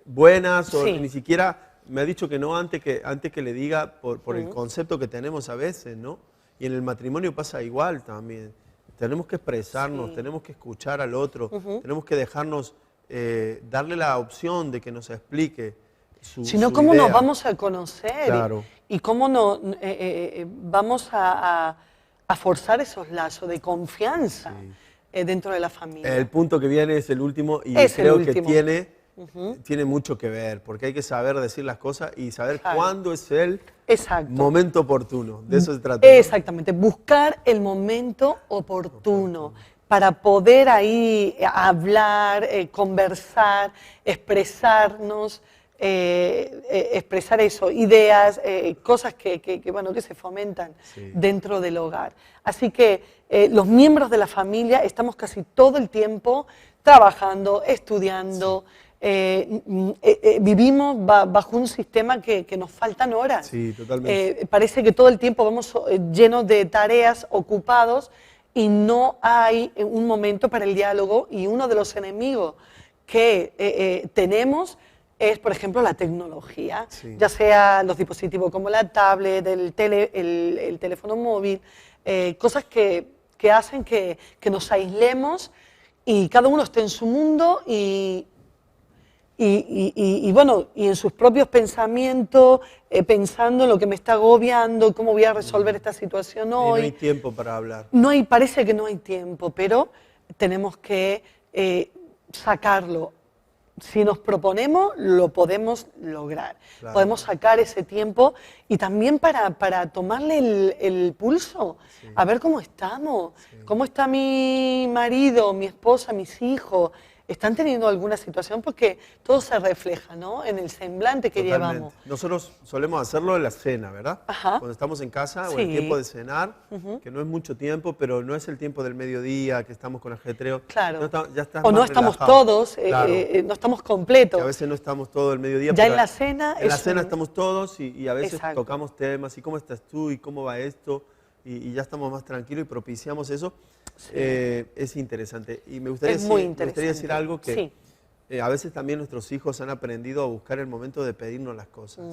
buenas o Sí. ni siquiera me ha dicho que no antes que le diga por el concepto que tenemos a veces, ¿no? Y en el matrimonio pasa igual también. Tenemos que expresarnos, Sí. tenemos que escuchar al otro, tenemos que dejarnos, darle la opción de que nos explique Si no, su ¿cómo idea. nos vamos a conocer? Claro. ¿Y cómo no, vamos a forzar esos lazos de confianza dentro de la familia? El punto que viene es el último y Es el creo que último. tiene mucho que ver, porque hay que saber decir las cosas y saber Claro. cuándo es el Exacto. momento oportuno. De eso se trata. ¿No? Exactamente, buscar el momento oportuno para poder ahí hablar, conversar, expresarnos, expresar eso, ideas, cosas bueno, que se fomentan Sí. dentro del hogar. Así que los miembros de la familia estamos casi todo el tiempo trabajando, estudiando, vivimos bajo un sistema que nos faltan horas. Sí, totalmente. Parece que todo el tiempo vamos llenos de tareas, ocupados, y no hay un momento para el diálogo. Y uno de los enemigos que tenemos es, por ejemplo, la tecnología, Sí. ya sea los dispositivos como la tablet, el teléfono móvil, cosas que hacen que nos aislemos y cada uno esté en su mundo y bueno, y en sus propios pensamientos, pensando en lo que me está agobiando, cómo voy a resolver esta situación Y no hoy. hay tiempo para hablar. Parece que no hay tiempo, pero tenemos que sacarlo. Si nos proponemos, lo podemos lograr. Claro. Podemos sacar ese tiempo y también para tomarle el pulso, a ver cómo estamos, cómo está mi marido, mi esposa, mis hijos. ¿Están teniendo alguna situación? Porque todo se refleja, ¿no? En el semblante que Totalmente. llevamos. Nosotros solemos hacerlo en la cena, ¿verdad? Ajá. Cuando estamos en casa o Sí. el tiempo de cenar, que no es mucho tiempo, pero no es el tiempo del mediodía, que estamos con ajetreo. Claro. Ya estás O no más estamos relajado. todos, Claro. no estamos completos. Que a veces no estamos todo el mediodía. Ya pero en la cena En la es cena un- estamos todos y a veces Exacto. tocamos temas y cómo estás tú y cómo va esto y ya estamos más tranquilos y propiciamos eso. Es interesante. Y me gustaría, Es muy me gustaría decir interesante. algo que Sí. a veces también nuestros hijos han aprendido a buscar el momento de pedirnos las cosas.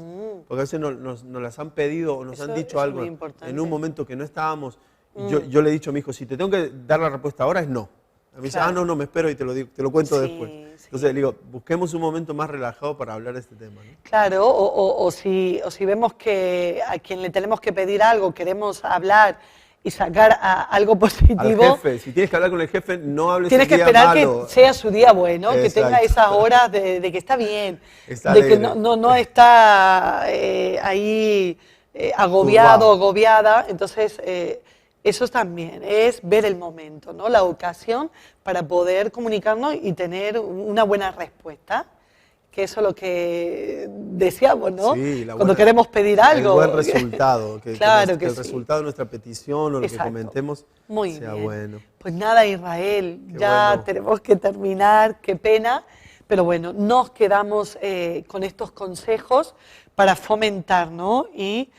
Porque a veces nos las han pedido o nos Eso han dicho es algo muy importante. en un momento que no estábamos. Y yo le he dicho a mi hijo, si te tengo que dar la respuesta ahora es no. A mí dice, Claro. no, me espero y te lo cuento Sí, después. sí. Entonces le digo, busquemos un momento más relajado para hablar de este tema. ¿no? Claro, o si vemos que a quien le tenemos que pedir algo, queremos hablar y sacar algo Al positivo, jefe, si tienes que hablar con el jefe, no hables tienes el que día esperar malo. que sea su día bueno, que Exacto. tenga esas horas de que está bien, Está de que alegre. no está ahí agobiado, Turbado. agobiada. Entonces, eso también es ver el momento, ¿no? La ocasión para poder comunicarnos y tener una buena respuesta. Que eso es lo que deseamos, ¿no? Sí, la Cuando buena- queremos pedir algo. El buen resultado, Claro que el sí. resultado de nuestra petición o lo Exacto. que comentemos Muy sea bien. bueno. Pues nada, Israel, Qué ya bueno. tenemos que terminar, qué pena, pero bueno, nos quedamos con estos consejos para fomentar, ¿no? Y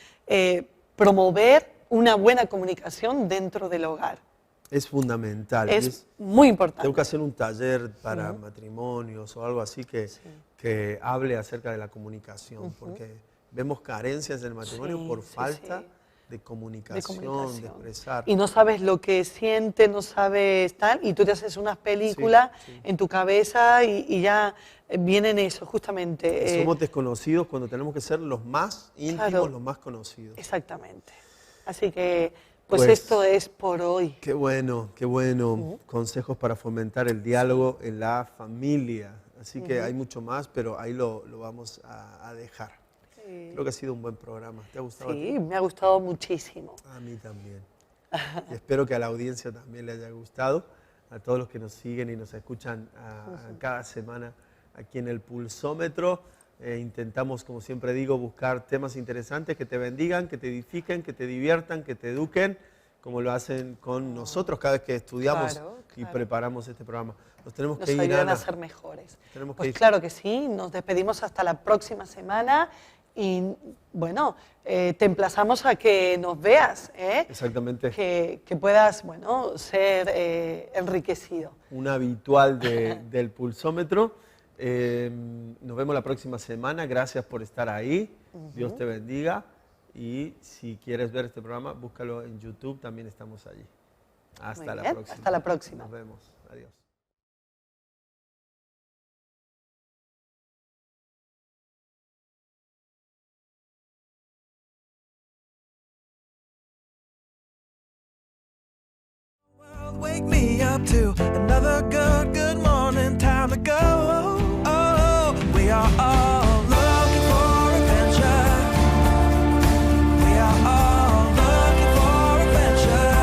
promover una buena comunicación dentro del hogar. Es fundamental. Es muy importante. Tengo que hacer un taller para matrimonios o algo así que hable acerca de la comunicación, porque vemos carencias del matrimonio Sí, por sí, falta sí. de De comunicación, de comunicación. expresar. Y no sabes lo que siente, no sabes tal, y tú te haces unas películas Sí, sí. en tu cabeza y ya vienen eso, justamente. Somos desconocidos cuando tenemos que ser los más íntimos, Claro. los más conocidos. Exactamente. Así que, pues Pues, esto es por hoy. Qué bueno, qué bueno. Consejos para fomentar el diálogo en la familia. Así que hay mucho más, pero ahí lo vamos a dejar. Creo que ha sido un buen programa. ¿Te ha gustado? a ti? Sí, me ha gustado muchísimo. A mí también. Y espero que a la audiencia también le haya gustado, a todos los que nos siguen y nos escuchan cada semana aquí en el Pulsómetro. Intentamos, como siempre digo, buscar temas interesantes que te bendigan, que te edifiquen, que te diviertan, que te eduquen, como lo hacen con nosotros cada vez que estudiamos y preparamos este programa. Nos tenemos que ir, ayudan Ana. a ser mejores. Tenemos que Pues ir. claro que sí, nos despedimos hasta la próxima semana y bueno, te emplazamos a que nos veas, Exactamente. que puedas, bueno, ser enriquecido. Un habitual del pulsómetro. Nos vemos la próxima semana. Gracias por estar ahí. Dios te bendiga. Y si quieres ver este programa, búscalo en YouTube. También estamos allí. Hasta la próxima. Hasta la próxima. Nos vemos. Adiós. Wake me up to another good morning. Time to go. Oh, we are all looking for adventure. We are all looking for adventure.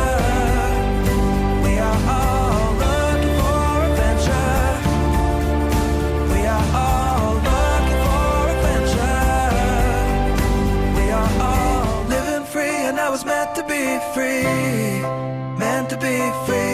We are all looking for adventure. We are all looking for adventure. We are all living free, and I was meant to be free. Meant to be free.